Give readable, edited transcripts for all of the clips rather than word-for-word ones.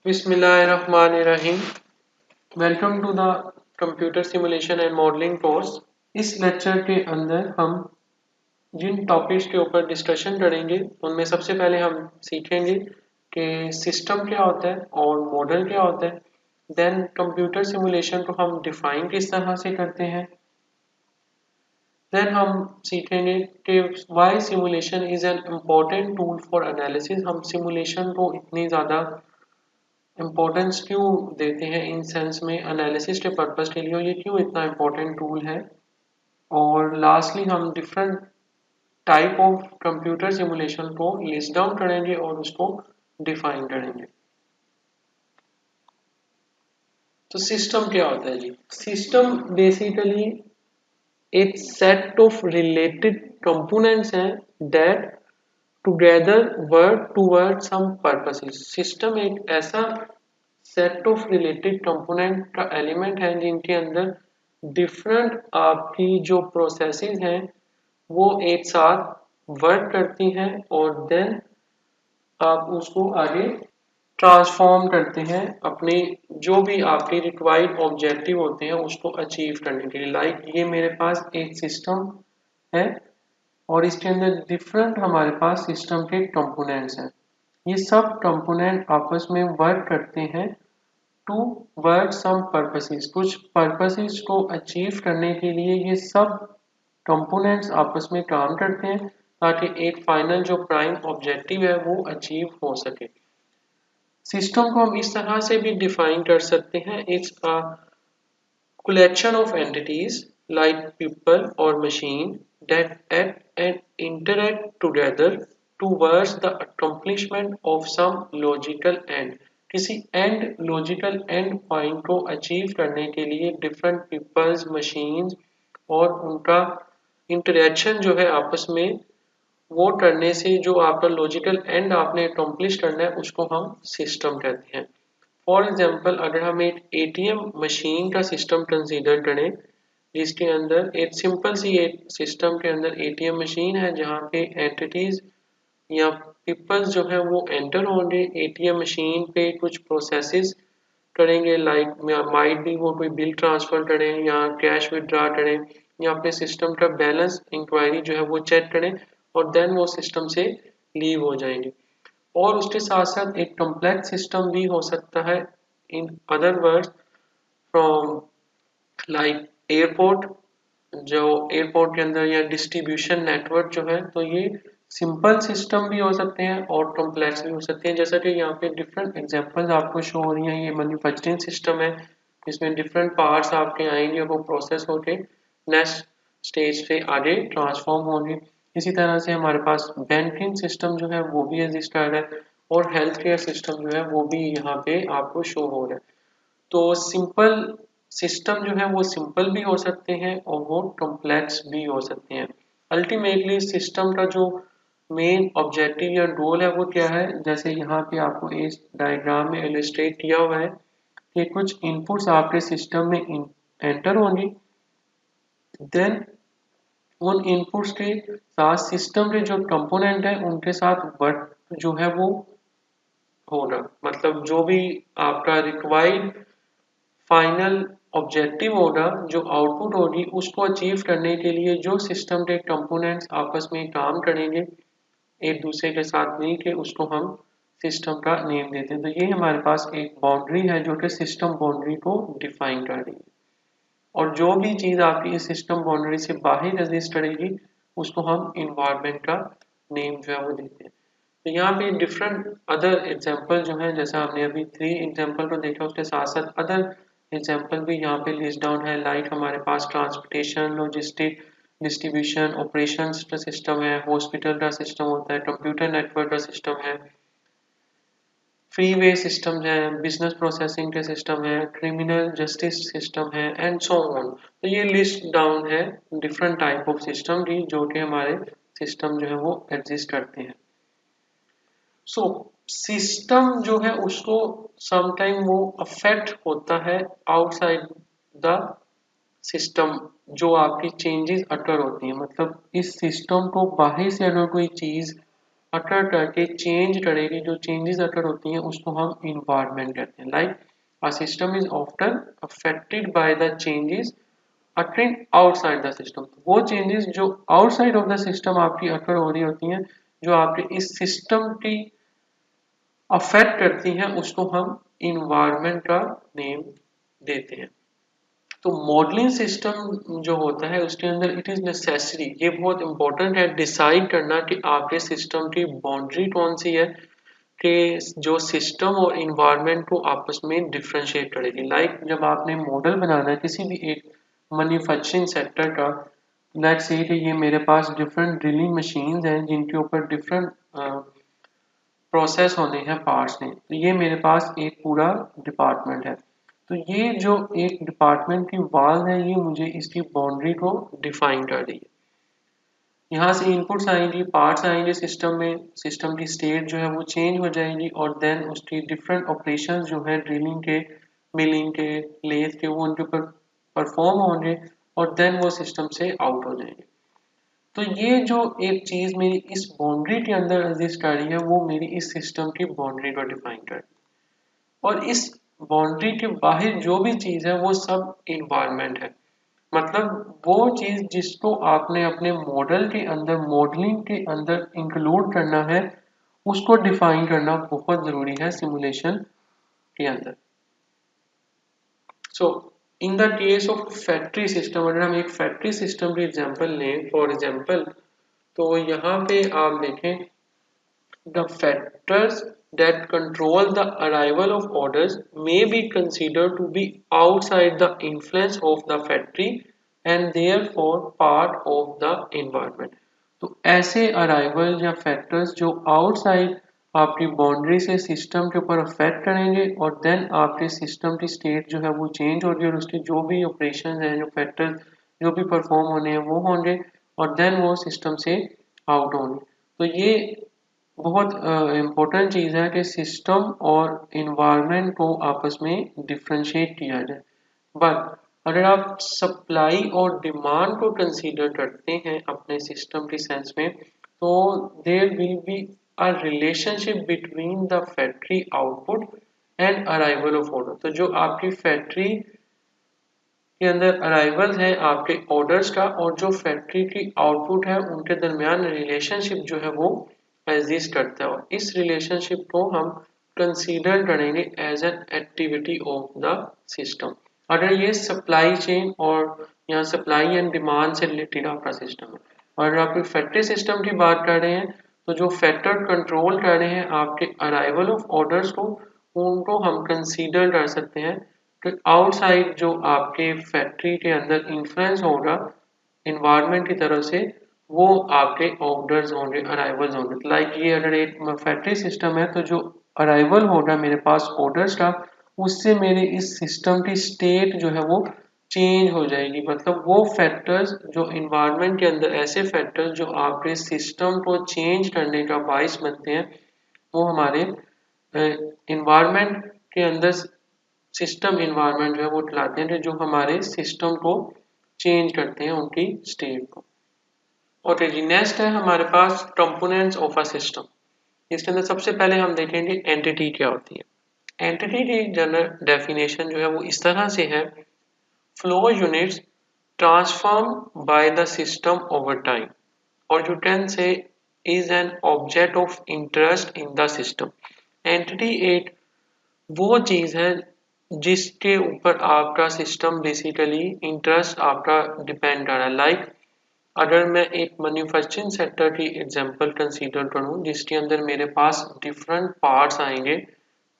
बिस्मिल्लाहिर्रहमानिर्रहीम। Welcome to the computer simulation and modelling course. इस lecture के अंदर हम जिन टॉपिक्स के ऊपर डिस्कशन करेंगे उनमें सबसे पहले हम सीखेंगे कि सिस्टम क्या होता है और मॉडल क्या होता है। देन कंप्यूटर सिमुलेशन को हम डिफाइन किस तरह से करते हैं। देन हम सीखेंगे कि why simulation is an important tool for analysis. हम सिमुलेशन को इतनी ज़्यादा इम्पोर्टेंस क्यों देते हैं इन सेंस में एनालिसिस के पर्पस के लिए, और ये क्यों इतना इम्पोर्टेंट टूल है। और लास्टली हम different type of computer simulation को लिस्ट डाउन करेंगे और उसको डिफाइन करेंगे। तो सिस्टम क्या होता है जी? सिस्टम बेसिकली एक सेट ऑफ रिलेटेड कंपोनेंट्स हैं that together work toward some purposes. System एक ऐसा सेट ऑफ रिलेटेड कंपोनेंट का एलिमेंट है जिनके अंदर डिफरेंट आपकी जो प्रोसेसेस हैं वो एक साथ वर्क करती हैं और देन आप उसको आगे ट्रांसफॉर्म करते हैं अपने जो भी आपके रिक्वायर्ड ऑब्जेक्टिव होते हैं उसको अचीव करने के लिए। लाइक ये मेरे पास एक सिस्टम है और इसके अंदर डिफरेंट हमारे पास सिस्टम के कंपोनेंट्स हैं। ये सब कंपोनेंट आपस में वर्क करते हैं टू वर्क सम पर्पसेस। कुछ पर्पसेस को अचीव करने के लिए ये सब कंपोनेंट्स आपस में काम करते हैं ताकि एक फाइनल जो प्राइम ऑब्जेक्टिव है वो अचीव हो सके। सिस्टम को हम इस तरह से भी डिफाइन कर सकते हैं, it's a collection of entities like people or machine that act and interact together towards the accomplishment of some logical end। किसी end logical end point को achieve करने के लिए different peoples machines और उनका interaction जो है आपस में वो करने से जो आपका लॉजिकल एंड आपने अकम्प्लिश करना है उसको हम सिस्टम कहते हैं। फॉर एग्जाम्पल अगर हम एक एटीएम मशीन का सिस्टम कंसीडर करें जिसके अंदर एक सिंपल सी एक सिस्टम के अंदर एटीएम मशीन है जहाँ पे एंटिटीज या पीपल्स जो है वो एंटर होंगे, एटीएम मशीन पे कुछ प्रोसेसेस करेंगे, लाइक माइट भी वो कोई बिल ट्रांसफर करें या कैश विड्रॉ करें या अपने सिस्टम का बैलेंस इंक्वायरी जो है वो चेक करें और देन वो सिस्टम से लीव हो जाएंगे। और उसके साथ साथ एक कम्प्लेक्स सिस्टम भी हो सकता है, in other words from like airport. जो एयरपोर्ट के अंदर या डिस्ट्रीब्यूशन नेटवर्क जो है तो ये सिंपल सिस्टम भी हो सकते हैं और कॉम्प्लेक्स भी हो सकते हैं। जैसा कि यहाँ पे डिफरेंट एग्जांपल्स आपको शो हो रही हैं। ये मैन्युफैक्चरिंग सिस्टम है जिसमें डिफरेंट पार्ट्स आपके आएंगे और वो प्रोसेस होके नेक्स्ट स्टेज पे आगे ट्रांसफॉर्म होंगे। इसी तरह से हमारे पास बैंकिंग सिस्टम जो है वो भी एग्जिस्ट कर रहा है और हेल्थ केयर सिस्टम जो है वो भी यहाँ पे आपको शो हो रहा है। तो सिंपल सिस्टम जो है वो सिंपल भी हो सकते हैं और वो कॉम्प्लेक्स भी हो सकते हैं। अल्टीमेटली सिस्टम का जो मेन ऑब्जेक्टिव या गोल है वो क्या है, जैसे यहाँ पे आपको इस डायग्राम में इलस्ट्रेट किया हुआ है कि कुछ इनपुट्स आपके सिस्टम में एंटर होंगी, देन उन इनपुट्स के साथ सिस्टम के जो कंपोनेंट है उनके साथ वर्क जो है वो होगा। मतलब जो भी आपका रिक्वायर्ड फाइनल ऑब्जेक्टिव होगा, जो आउटपुट होगी उसको अचीव करने के लिए जो सिस्टम के कंपोनेंट्स आपस में काम करेंगे एक दूसरे के साथ मिल के उसको हम सिस्टम का नेम देते हैं। तो ये हमारे पास एक बाउंड्री है जो कि सिस्टम बाउंड्री को डिफाइन कर रही है। और जो भी चीज़ आपकी इस सिस्टम बाउंड्री से बाहर एग्जिस्ट करेगी उसको हम इन्वायरमेंट का नेम जो है वो देते हैं। तो यहाँ पे डिफरेंट अदर एग्जाम्पल जो है, जैसा हमने अभी 3 एग्जाम्पल को देखा उसके साथ साथ अदर एग्जाम्पल भी यहाँ पे लिस्ट डाउन है। लाइक हमारे पास ट्रांसपोर्टेशन, लॉजिस्टिक, डिस्ट्रीब्यूशन, ऑपरेशंस का सिस्टम है, हॉस्पिटल का सिस्टम होता है, कंप्यूटर नेटवर्क का सिस्टम है, फ्री वे सिस्टम है, बिजनेस प्रोसेसिंग के सिस्टम है, क्रिमिनल जस्टिस सिस्टम है एंड सो ऑन। तो ये लिस्ट डाउन है डिफरेंट टाइप ऑफ सिस्टम की जो कि हमारे सिस्टम जो है वो एग्जिस्ट करते हैं। सो सिस्टम जो है उसको समटाइम वो अफेक्ट होता है आउटसाइड द सिस्टम, जो आपकी चेंजेस अटर होती हैं। मतलब इस सिस्टम को बाहर से अगर कोई चीज़ अटर करके चेंज करेगी, जो चेंजेस अटर होती हैं उसको हम इन्वायरमेंट कहते हैं। Like a system is often affected by the changes uttering outside the system. वो चेंजेस जो आउटसाइड ऑफ द सिस्टम आपकी अटर हो रही होती हैं, जो आपके इस सिस्टम की अफेक्ट करती हैं, उसको हम इन्वायरमेंट का नेम देते हैं। तो मॉडलिंग सिस्टम जो होता है उसके अंदर इट इज नेसेसरी, ये बहुत इंपॉर्टेंट है डिसाइड करना कि आपके सिस्टम की बाउंड्री कौन सी है कि जो सिस्टम और इन्वायरमेंट को आपस में डिफ्रेंशिएट करेगी। लाइक जब आपने मॉडल बनाना है किसी भी एक मैन्युफैक्चरिंग सेक्टर का, लेट्स से कि ये मेरे पास डिफरेंट ड्रिलिंग मशीन्स हैं जिनके ऊपर डिफरेंट प्रोसेस होने हैं पार्ट्स में, तो ये मेरे पास एक पूरा डिपार्टमेंट है। तो ये जो एक डिपार्टमेंट की वाल है ये मुझे इसकी बाउंड्री को डिफाइन कर रही है। यहाँ से इनपुट्स आएंगी, पार्ट्स आएंगे सिस्टम में, सिस्टम की स्टेट जो है वो चेंज हो जाएगी और देन उसकी डिफरेंट ऑपरेशंस जो है ड्रिलिंग के, मिलिंग के, लेथ के, वो उनके ऊपर परफॉर्म होंगे और देन वो सिस्टम से आउट हो जाएंगे। तो ये जो एक चीज मेरी इस बाउंड्री के अंदर एग्जिस्ट कर रही है वो मेरी इस सिस्टम की बाउंड्री को डिफाइन कर रही है। और इस बाउंड्री के बाहर जो भी चीज है वो सब इन्वायरमेंट है। मतलब वो चीज जिसको आपने अपने मॉडल के अंदर, मॉडलिंग के अंदर इंक्लूड करना है, उसको डिफाइन करना बहुत जरूरी है सिमुलेशन के अंदर। So in the case of factory system, अगर हम एक फैक्ट्री सिस्टम की एग्जांपल लें फॉर एग्जांपल, तो यहाँ पे आप देखें the factors that control the arrival of orders may be considered to be outside the influence of the factory and therefore part of the environment। तो ऐसे अराइवल या फैक्टर्स जो आउटसाइड आपकी बाउंड्री से सिस्टम के ऊपर अफेक्ट करेंगे और देन आपके सिस्टम की स्टेट जो है वो चेंज होगी और उसके जो भी ऑपरेशन हैं, जो फैक्टर्स जो भी परफॉर्म होने हैं वो होंगे और देन वो सिस्टम से आउट होंगे। तो ये बहुत इम्पोर्टेंट चीज़ है कि सिस्टम और इन्वायरमेंट को आपस में डिफ्रेंशिएट किया जाए। बट अगर आप सप्लाई और डिमांड को कंसीडर करते हैं अपने सिस्टम के सेंस में, तो there will be a relationship between the factory output and arrival of order. तो जो आपकी फैक्ट्री के अंदर अराइवल है आपके ऑर्डर्स का और जो फैक्ट्री की आउटपुट है उनके दरमियान रिलेशनशिप जो है वो एग्जिस्ट करता है, और इस रिलेशनशिप को हम कंसीडर करेंगे as an activity of the system. अगर ये सप्लाई चेन और यहाँ सप्लाई एंड डिमांड से रिलेटेड आपका सिस्टम है, और अगर आप फैक्ट्री सिस्टम की बात कर रहे हैं तो जो फैक्टर कंट्रोल कर रहे हैं आपके अराइवल ऑफ ऑर्डर्स को, उनको हम कंसीडर कर सकते हैं कि आउटसाइड जो आपके फैक्ट्री के अंदर इन्फ्लुएंस होगा इन्वायरमेंट की तरफ से, वो आपके ऑर्डर्स होंगे, अराइवल्स होंगे। लाइक ये अगर एक फैक्ट्री सिस्टम है तो जो अराइवल होगा मेरे पास ऑर्डर्स का, उससे मेरे इस सिस्टम की स्टेट जो है वो चेंज हो जाएगी। मतलब वो फैक्टर्स जो इन्वायरमेंट के अंदर, ऐसे फैक्टर्स जो आपके सिस्टम को चेंज करने का बाइस बनते हैं, वो हमारे इन्वायरमेंट के अंदर सिस्टम इन्वायरमेंट जो है वो चलाते हैं जो हमारे सिस्टम को चेंज करते हैं उनकी स्टेट को। ओके जी, नेक्स्ट है हमारे पास कंपोनेंट्स ऑफ अ सिस्टम। इसके अंदर सबसे पहले हम देखेंगे एंटिटी क्या होती है। एंटिटी की जनरल डेफिनेशन जो है वो इस तरह से है, flow units transform by the system over time, और you can say is an object of interest in the system. Entity एक वो चीज है जिसके ऊपर आपका सिस्टम बेसिकली इंटरेस्ट आपका डिपेंड कर रहा है। लाइक अगर मैं एक मैन्युफैक्चरिंग सेक्टर की एग्जांपल कंसीडर करूं जिसके अंदर मेरे पास डिफरेंट पार्ट्स आएंगे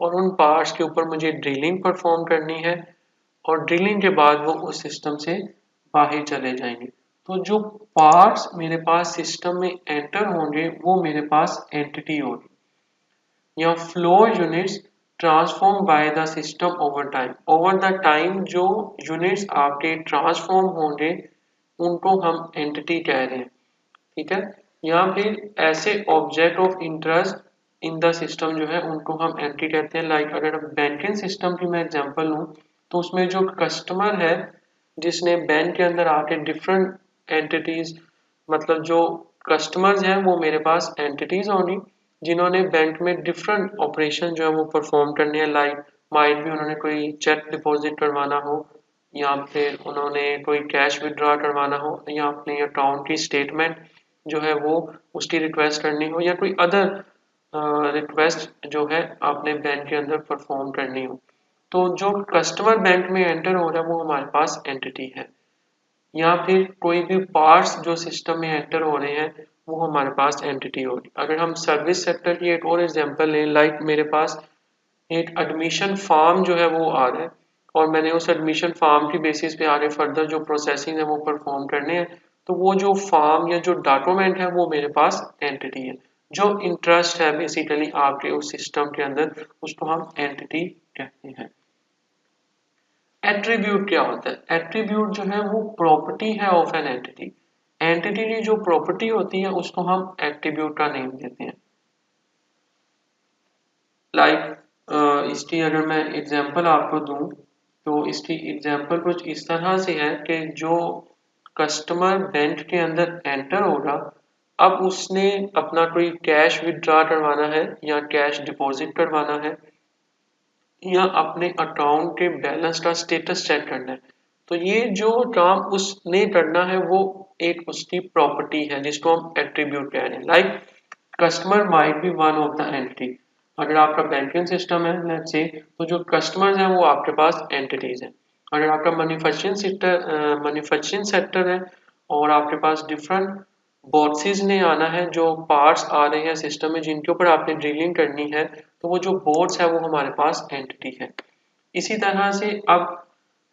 और उन पार्ट्स के ऊपर मुझे ड्रिलिंग परफॉर्म करनी है और ड्रिलिंग के बाद वो उस सिस्टम से बाहर चले जाएंगे, तो जो पार्ट्स मेरे पास सिस्टम में एंटर होंगे वो मेरे पास एंटिटी होगी। या flow units transform by the system over time, over the time जो यूनिट्स आपके ट्रांसफॉर्म होंगे उनको हम एंटिटी कह रहे हैं। ठीक है, या फिर ऐसे object of interest in the system जो है उनको हम एंटिटी कहते हैं। लाइक अगर बैंकिंग सिस्टम की मैं एग्जांपल लूँ तो उसमें जो कस्टमर है जिसने बैंक के अंदर आके डिफरेंट एंटिटीज, मतलब जो कस्टमर्स हैं वो मेरे पास एंटिटीज होंगी जिन्होंने बैंक में डिफरेंट ऑपरेशन जो है वो परफॉर्म करने हैं। लाइक माइट भी उन्होंने कोई चेक डिपॉजिट करवाना हो, या फिर उन्होंने कोई कैश विड्रॉ करवाना हो, या अपने अकाउंट की स्टेटमेंट जो है वो उसकी रिक्वेस्ट करनी हो, या कोई अदर रिक्वेस्ट जो है आपने बैंक के अंदर परफॉर्म करनी हो। तो जो कस्टमर बैंक में एंटर हो रहा है वो हमारे पास एंटिटी है। या फिर कोई भी पार्ट्स जो सिस्टम में एंटर हो रहे हैं वो हमारे पास एंटिटी होगी। अगर हम सर्विस सेक्टर की एक और एग्जांपल लें, लाइक मेरे पास एक एडमिशन फॉर्म जो है वो आ रहा है और मैंने उस एडमिशन फॉर्म की बेसिस पे आगे फर्दर जो प्रोसेसिंग है वो परफॉर्म करने हैं, तो वो जो फॉर्म या जो डॉक्यूमेंट है वो मेरे पास एंटिटी है। जो इंटरेस्ट है बेसिकली आपके उस सिस्टम के अंदर, उसको हम एंटिटी कहते हैं। एट्रीब्यूट क्या होता है? एट्रीब्यूट जो है वो प्रॉपर्टी है ऑफ एन एंटिटी। एंटिटी की जो प्रॉपर्टी होती है उसको हम एट्रीब्यूट का नेम देते हैं। लाइक इसकी अगर मैं एग्जांपल आपको दूं तो इसकी एग्जांपल कुछ इस तरह से है कि जो कस्टमर बैंक के अंदर एंटर होगा, अब उसने अपना कोई कैश विड्रॉ करवाना है या कैश डिपॉजिट करवाना है या अपने अकाउंट के बैलेंस का स्टेटस चेक करना है। तो ये जो काम उसने करना है वो एक उसकी प्रॉपर्टी है जिसको हम एट्रीब्यूट कह रहे हैं। Like customer might be one of the entity. अगर आपका बैंकिंग सिस्टम है लेट्स से, तो जो कस्टमर्स हैं वो आपके पास एंटिटीज हैं। अगर आपका मैन्युफैक्चरिंग सेक्टर है और आपके पास डिफरेंट बॉक्सेस ने आना है, जो पार्ट्स आ रहे हैं सिस्टम में जिनके ऊपर आपने ड्रिलिंग करनी है, तो वो जो बोर्ड्स है वो हमारे पास एंटिटी है। इसी तरह से अब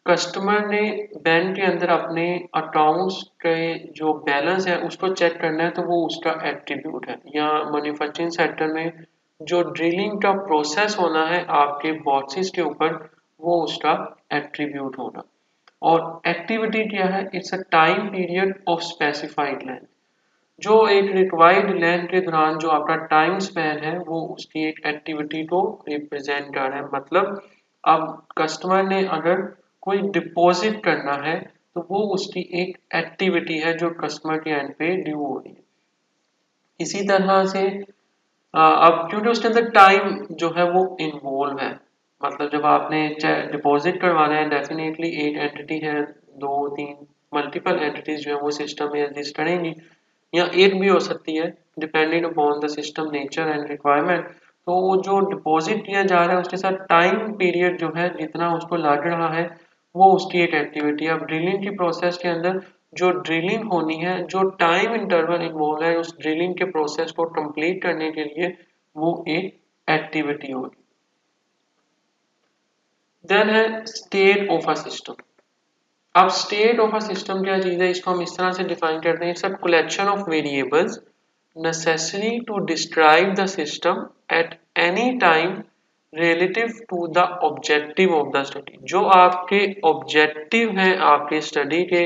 कस्टमर ने बैंक के अंदर अपने अकाउंट्स के जो बैलेंस है उसको चेक करना है, तो वो उसका एट्रीब्यूट है। या मैन्युफैक्चरिंग सेक्टर में जो ड्रिलिंग का प्रोसेस होना है आपके बॉक्सेस के ऊपर, वो उसका एट्रीब्यूट होगा। और एक्टिविटी क्या है? It's a time period of specified length. जो एक रिक्वायर्ड लेंथ के दौरान जो आपका टाइम स्पैन है वो उसकी एक एक्टिविटी को रिप्रेजेंट कर रहा है। मतलब अब कस्टमर ने अगर कोई डिपॉजिट करना है तो वो उसकी एक एक्टिविटी है जो कस्टमर के एंड पे ड्यू हो रही है। इसी तरह से अब क्योंकि उसके अंदर टाइम जो है वो इन्वॉल्व है, मतलब जब आपने डिपॉजिट करवाना है डेफिनेटली एक एंटिटी है, दो तीन मल्टीपल एंटिटीज जो है वो सिस्टम में एग्जिस्ट करेंगी, या एक भी हो सकती है depending upon the system nature and requirement. तो वो जो डिपॉजिट किया जा रहा है उसके साथ टाइम पीरियड जो है जितना उसको लग रहा है वो उसकी एक एक्टिविटी है। अब ड्रिलिंग की प्रोसेस के अंदर जो ड्रिलिंग होनी है, जो टाइम इंटरवल इन्वॉल्व है उस ड्रिलिंग के प्रोसेस को कंप्लीट करने के लिए, वो एक एक्टिविटी होगी। देन है स्टेट ऑफ अ सिस्टम। अब स्टेट ऑफ अ सिस्टम क्या चीज है, इसको हम इस तरह से डिफाइन करते हैं। It's a collection of variables necessary to describe the system at any time relative to the objective of the study। जो आपके ऑब्जेक्टिव हैं आपके स्टडी के,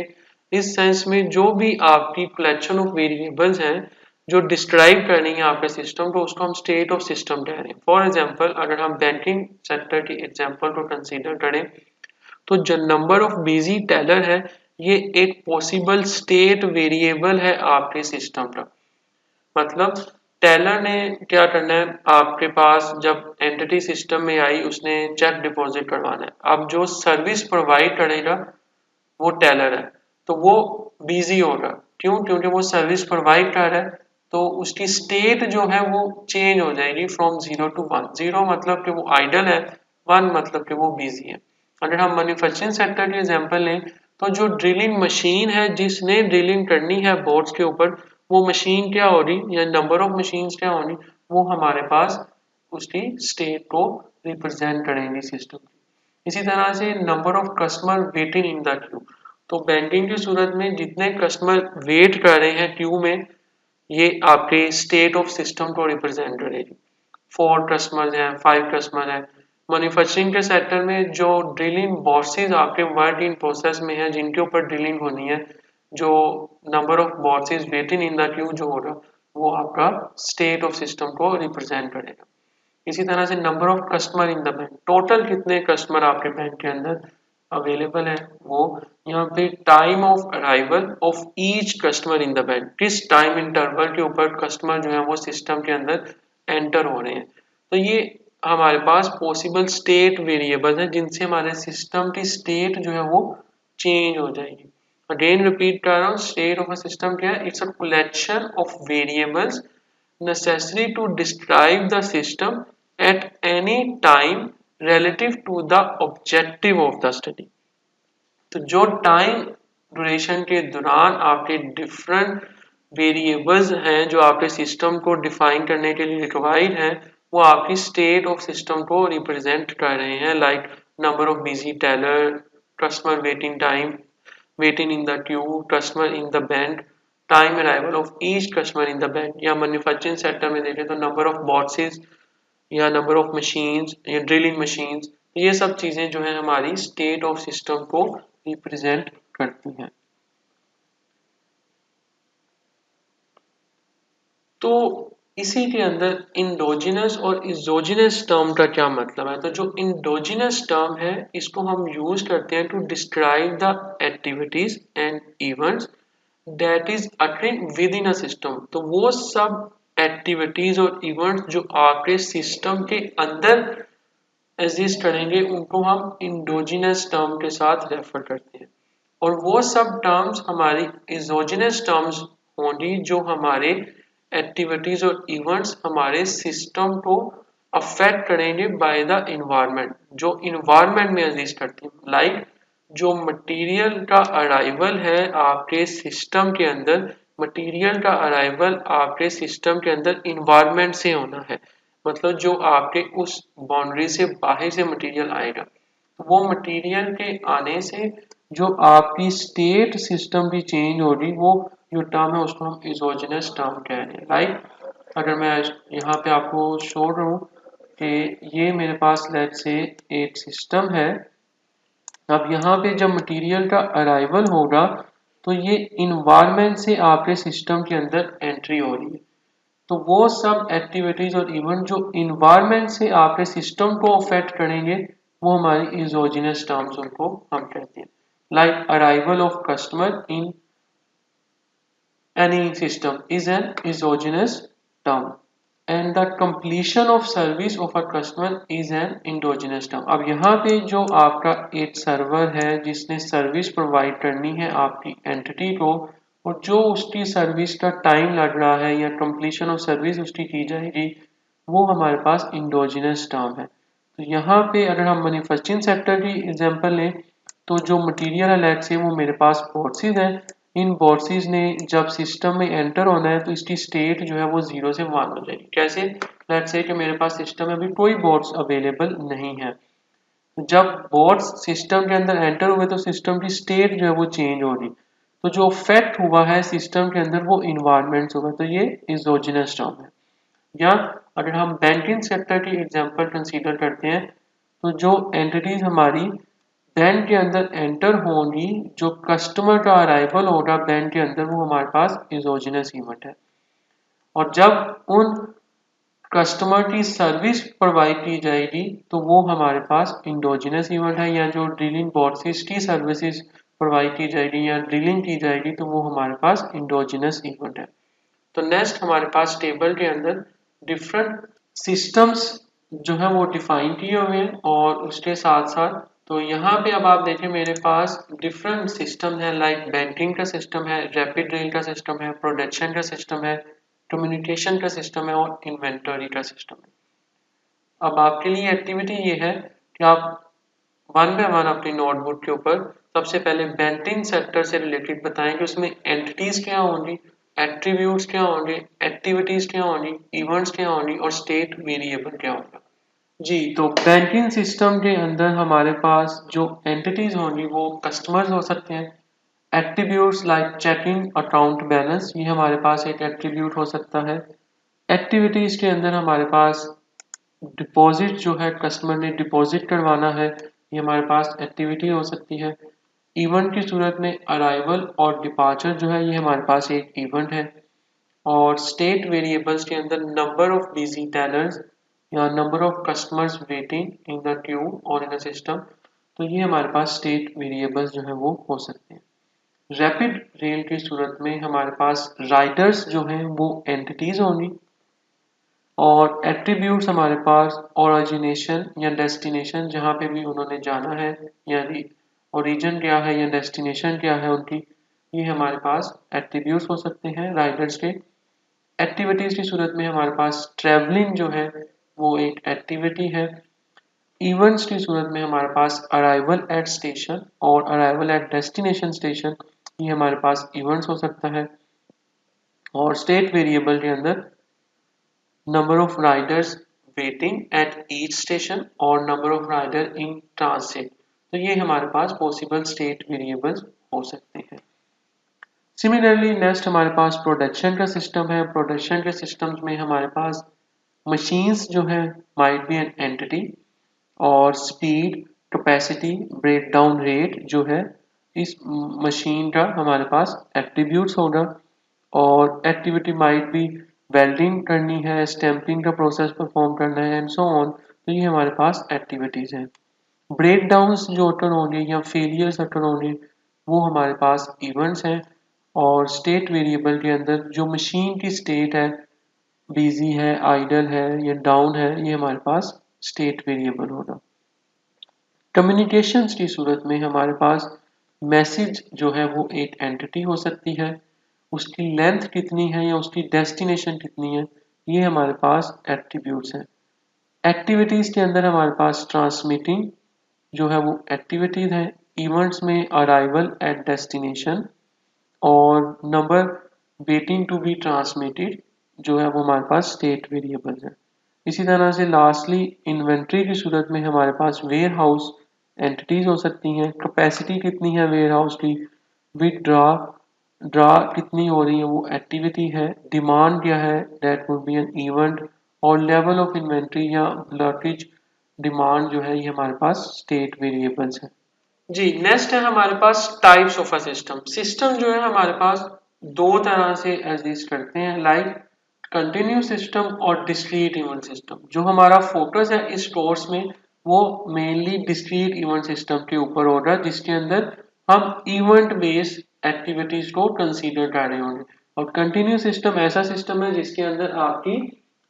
इस सेंस में जो भी आपकी कलेक्शन ऑफ वेरिएबल्स हैं जो डिस्क्राइब करनी है आपके सिस्टम को, उसको हम स्टेट ऑफ सिस्टम कह रहे हैं। फॉर एग्जांपल अगर हम बैंकिंग सेक्टर की एग्जांपल को कंसीडर करें तो जो नंबर ऑफ बिजी टेलर है ये एक पॉसिबल स्टेट वेरिएबल है आपके सिस्टम का। मतलब टेलर ने क्या करना है, आपके पास जब एंटिटी सिस्टम में आई उसने चेक डिपॉजिट करवाना है। अब जो सर्विस प्रोवाइड करेगा वो टेलर है, तो वो बिजी होगा। क्यों? क्योंकि वो सर्विस प्रोवाइड कर रहा है, तो उसकी स्टेट जो है वो चेंज हो जाएगी from zero to one. Zero मतलब कि वो आइडल है, वन मतलब कि वो बिजी है। अगर हम मैन्युफैक्चरिंग सेक्टर की एग्जांपल लें तो जो ड्रिलिंग मशीन है जिसने ड्रिलिंग करनी है बोर्ड्स के ऊपर, वो मशीन क्या होगी या नंबर ऑफ मशीन क्या होगी, वो हमारे पास उसकी स्टेट को रिप्रेजेंट करेंगे सिस्टम। इसी तरह से number of customer waiting in the Q. तो बैंकिंग की सूरत में जितने कस्टमर वेट कर रहे हैं क्यू में, ये आपके स्टेट ऑफ सिस्टम को रिप्रेजेंट करेगी। 4 कस्टमर हैं, 5 कस्टमर हैं। मैन्युफैक्चरिंग के सेक्टर में जो ड्रिलिंग बॉक्सेस आपके वर्क इन प्रोसेस में है जिनके ऊपर ड्रिलिंग होनी है, जो number of boxes waiting in the Q जो होगा वो आपका स्टेट ऑफ सिस्टम को रिप्रेजेंट करेगा। इसी तरह से number of customer in the bank, total कितने कस्टमर आपके बैंक के अंदर अवेलेबल है वो यहाँ पे time of arrival of each customer in the bank, किस टाइम इंटरवल के ऊपर कस्टमर जो है वो सिस्टम के अंदर एंटर हो रहे हैं। तो ये हमारे पास पॉसिबल स्टेट वेरिएबल्स हैं जिनसे हमारे सिस्टम की स्टेट जो है वो चेंज हो जाएगी। अगेन रिपीट कर रहा हूँ, स्टेट ऑफ अ सिस्टम क्या है? It's a collection of variables necessary to describe the system at any time relative to the objective of the study। तो जो टाइम ड्यूरेशन के दौरान आपके डिफरेंट वेरिएबल्स हैं जो आपके सिस्टम को डिफाइन करने के लिए रिक्वायर्ड हैं, वो आपकी स्टेट ऑफ सिस्टम को रिप्रेजेंट कर रहे हैं, like number of busy teller, customer waiting time, waiting in the queue, customer in the bank, time arrival of each customer in the bank। या मैन्युफैक्चरिंग सेक्टर में देखें तो नंबर ऑफ बॉक्सेस या number of machines या drilling machines, ये सब चीजें जो है हमारी स्टेट ऑफ सिस्टम को रिप्रेजेंट करती हैं। तो इसी के अंदर इंडोजिनस और इजोजिनस टर्म का क्या मतलब है? तो जो इंडोजिनस टर्म है इसको हम यूज करते हैं to describe the activities and events that is attend within a system. तो वो सब एक्टिविटीज और इवेंट्स जो आपके सिस्टम के अंदर एग्जिस्ट करेंगे उनको हम इंडोजिनस टर्म के साथ रेफर करते हैं। और वो सब टर्म्स हमारी एग्जोजिनस टर्म्स होंगी जो हमारे एक्टिविटीज और इवेंट्स हमारे सिस्टम को अफेक्ट करेंगे बाय द इन्वायरमेंट, जो इन्वायरमेंट में एग्जिस्ट करती है। लाइक जो मटेरियल का अराइवल है आपके सिस्टम के अंदर, मटेरियल का अराइवल आपके सिस्टम के अंदर इन्वायरमेंट से होना है। मतलब जो आपके उस बाउंड्री से बाहर से मटेरियल आएगा, तो वो मटेरियल के आने से जो आपकी स्टेट सिस्टम की चेंज हो रही, वो जो टर्म है उसको हम एग्जोजेनस टर्म कह रहे हैं। लाइक अगर मैं यहाँ पे आपको शो रहा कि ये मेरे पास लेट से एक सिस्टम है, अब यहाँ पे जब मटेरियल का अराइवल होगा तो ये इन्वायरमेंट से आपके सिस्टम के अंदर एंट्री हो रही है। तो वो सब एक्टिविटीज और इवेंट जो इन्वायरमेंट से आपके सिस्टम को अफेक्ट करेंगे वो हमारी एग्जोजेनस टर्म्स उनको हम कहते हैं। Like arrival of customer in any system is an exogenous term and the completion of service of a customer is an endogenous term। अब यहाँ पे जो आपका एक सर्वर है जिसने सर्विस प्रोवाइड करनी है आपकी एंटिटी को, और जो उसकी सर्विस का टाइम लग रहा है या कंप्लीशन ऑफ सर्विस उसकी की जाएगी, वो हमारे पास इंडोजिनस टर्म है। तो यहाँ पे अगर हम मैन्युफैक्चरिंग सेक्टर की एग्जांपल लें तो जो मटेरियल है लेट से वो मेरे पास बॉक्सेस हैं, इन बॉक्सेस ने जब सिस्टम में एंटर होना है तो इसकी स्टेट जो है वो 0 से 1 हो जाएगी। कैसे? लेट से कि मेरे पास सिस्टम में अभी कोई बॉक्स अवेलेबल नहीं है, जब बॉट्स सिस्टम के अंदर एंटर हुए तो सिस्टम की स्टेट जो है वो चेंज होगी। तो जो इफेक्ट हुआ है सिस्टम के अंदर वो इन्वायरमेंट होगा, तो ये एग्जोजेनस टर्म है। या अगर हम बैंकिंग सेक्टर की एग्जांपल कंसीडर करते हैं तो जो एंटिटीज हमारी बैंक के अंदर एंटर होंगी, जो कस्टमर का अराइवल होगा बैंक के अंदर, वो हमारे पास एग्जोजेनस इवेंट है। और जब उन कस्टमर की सर्विस प्रोवाइड की जाएगी तो वो हमारे पास इंडोजिनस इवेंट है। या जो ड्रिलिंग बॉक्सेस की सर्विसेज प्रोवाइड की जाएगी या ड्रिलिंग की जाएगी तो वो हमारे पास इंडोजिनस इवेंट है। तो नेक्स्ट हमारे पास टेबल के अंदर डिफरेंट सिस्टम्स जो है वो डिफाइन किए हुए हैं, और उसके साथ साथ तो यहाँ पे अब आप देखें मेरे पास डिफरेंट सिस्टम है, लाइक बैंकिंग का सिस्टम है, रैपिड रेल का सिस्टम है, प्रोडक्शन का सिस्टम है, कम्युनिकेशन का सिस्टम है और इन्वेंटरी का सिस्टम है। अब आपके लिए एक्टिविटी ये है कि आप वन बाय वन अपनी नोटबुक के ऊपर सबसे पहले बैंकिंग सेक्टर से रिलेटेड बताएं कि उसमें एंटिटीज क्या होंगी, एट्रीब्यूट्स क्या होंगे, एक्टिविटीज क्या होंगी, इवेंट्स क्या होंगी और स्टेट वेरिएबल क्या होगा। जी, तो बैंकिंग सिस्टम के अंदर हमारे पास जो एंटिटीज होंगी वो कस्टमर्स हो सकते हैं। Attributes like checking account balance, ये हमारे पास एक एट्रीब्यूट हो सकता है। एक्टिविटीज के अंदर हमारे पास डिपॉजिट जो है, कस्टमर ने डिपॉजिट करवाना है, ये हमारे पास एक्टिविटी हो सकती है। इवेंट की सूरत में अराइवल और डिपार्चर जो है ये हमारे पास एक इवेंट है। और स्टेट वेरिएबल्स के अंदर नंबर ऑफ बिजी टेलर्स या number of customers waiting in the Q और इन द सिस्टम, तो ये हमारे पास स्टेट वेरिएबल्स जो है वो हो सकते हैं। रैपिड रेल की सूरत में हमारे पास राइडर्स जो हैं वो एंटिटीज होंगी और एट्रीब्यूट्स हमारे पास ओरिजिनेशन या डेस्टिनेशन, जहाँ पे भी उन्होंने जाना है, यानी ओरिजिन क्या है या डेस्टिनेशन क्या है उनकी, ये हमारे पास एट्रीब्यूट्स हो सकते हैं राइडर्स के। एक्टिविटीज की सूरत में हमारे पास ट्रैवलिंग जो है वो एक एक्टिविटी है। इवेंट्स की सूरत में हमारे पास अराइवल एट स्टेशन और अराइवल एट डेस्टिनेशन स्टेशन, ये हमारे पास इवेंट्स हो सकता है। और स्टेट वेरिएबल के अंदर number of riders waiting at each station और number of rider in transit, तो ये हमारे पास पॉसिबल स्टेट वेरिएबल्स हो सकते हैं। सिमिलरली नेक्स्ट हमारे पास प्रोडक्शन का सिस्टम है। प्रोडक्शन के सिस्टम्स में हमारे पास मशीन्स जो है माइट बी एन एंटिटी और स्पीड, कैपेसिटी, ब्रेकडाउन रेट जो है इस मशीन का हमारे पास एट्रीब्यूट्स होगा। और एक्टिविटी माइट बी वेल्डिंग करनी है, स्टैंपिंग का प्रोसेस परफॉर्म करना है एंड सो ऑन, तो ये हमारे पास एक्टिविटीज हैं। ब्रेकडाउन्स जो अटर होंगे या फेलियर्स अटर होंगे वो हमारे पास इवेंट्स हैं। और स्टेट वेरिएबल के अंदर जो मशीन की स्टेट है, बिजी है, आइडल है या डाउन है, ये हमारे पास स्टेट वेरिएबल होगा। कम्युनिकेशंस की सूरत में हमारे पास मैसेज जो है वो एक एंटिटी हो सकती है, उसकी लेंथ कितनी है या उसकी डेस्टिनेशन कितनी है, ये हमारे पास एट्रीब्यूट्स हैं। एक्टिविटीज के अंदर हमारे पास ट्रांसमिटिंग जो है वो एक्टिविटीज है। इवेंट्स में अराइवल एट डेस्टिनेशन और number waiting to be transmitted जो है वो हमारे पास स्टेट वेरिएबल्स है। इसी तरह से लास्टली इन्वेंट्री की सूरत में हमारे पास वेयर हाउस एंटिटीज हो सकती हैं। कैपेसिटी कितनी है वेयर हाउस की, विथड्रॉ ड्रा कितनी हो रही है वो एक्टिविटी है। डिमांड क्या है, that would be an event. और लेवल ऑफ इन्वेंट्री या ब्लॉकेज डिमांड जो है ये हमारे पास स्टेट वेरिएबल्स है। जी नेक्स्ट है हमारे पास types of a system. System जो है हमारे पास दो तरह से एग्जिस्ट करते हैं, लाइक कंटिन्यूस सिस्टम और डिस्क्रीट इवेंट सिस्टम। जो हमारा फोकस है इस कोर्स में वो मेनली डिस्क्रीट इवेंट सिस्टम के ऊपर होगा, जिसके अंदर हम इवेंट बेस्ड एक्टिविटीज को कंसीडर कर रहे होंगे। और कंटिन्यूस सिस्टम ऐसा सिस्टम है जिसके अंदर आपकी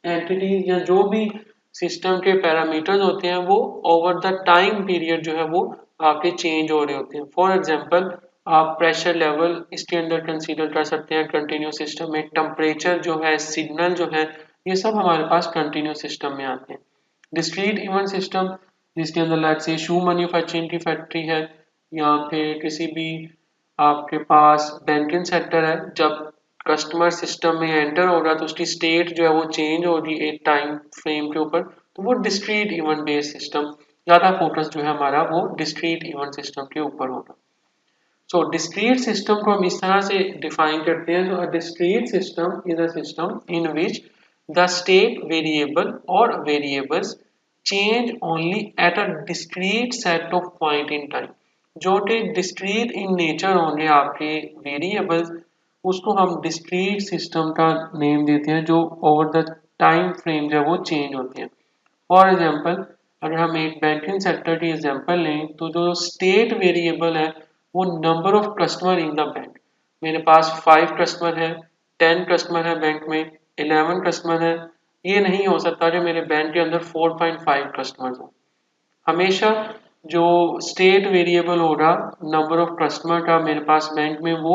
एंटिटीज या जो भी सिस्टम के पैरामीटर्स होते हैं वो ओवर द टाइम पीरियड जो है वो आपके चेंज हो रहे होते हैं। फॉर एग्जांपल आप प्रेशर लेवल इसके अंदर कंसीडर कर सकते हैं कंटिन्यूस सिस्टम में। टेम्परेचर जो है, सिग्नल जो है, ये सब हमारे पास कंटिन्यूस सिस्टम में आते हैं। डिस्क्रीट इवेंट सिस्टम जिसके अंदर लाइक से शू मैन्युफैक्चरिंग की फैक्ट्री है या फिर किसी भी आपके पास बैंकिंग सेक्टर है, जब कस्टमर सिस्टम में एंटर होगा तो उसकी स्टेट जो है वो चेंज होगी एक टाइम फ्रेम के ऊपर, तो वो डिस्क्रीट इवेंट बेस्ड सिस्टम, ज़्यादा फोकस जो है हमारा वो डिस्क्रीट इवेंट सिस्टम के ऊपर होगा। सो डिस्क्रीट सिस्टम को हम इस तरह से डिफाइन करते हैं, तो discrete system is a system in which the state variable और variables change only at a discrete set of point in time. जो कि डिस्क्रीट इन नेचर होंगे आपके वेरिएबल्स, उसको हम डिस्क्रीट सिस्टम का नेम देते हैं, जो ओवर द टाइम फ्रेम जो है वो चेंज होते हैं। फॉर एग्जाम्पल अगर हम एक बैंकिंग सेक्टर की एग्जाम्पल लें तो जो स्टेट वेरिएबल है वो number of customer in the bank. मेरे पास 5 कस्टमर है, 10 कस्टमर है बैंक में, 11 कस्टमर है। ये नहीं हो सकता कि मेरे बैंक के अंदर 4.5 कस्टमर हो। हमेशा जो स्टेट वेरिएबल होगा नंबर ऑफ कस्टमर का मेरे पास बैंक में वो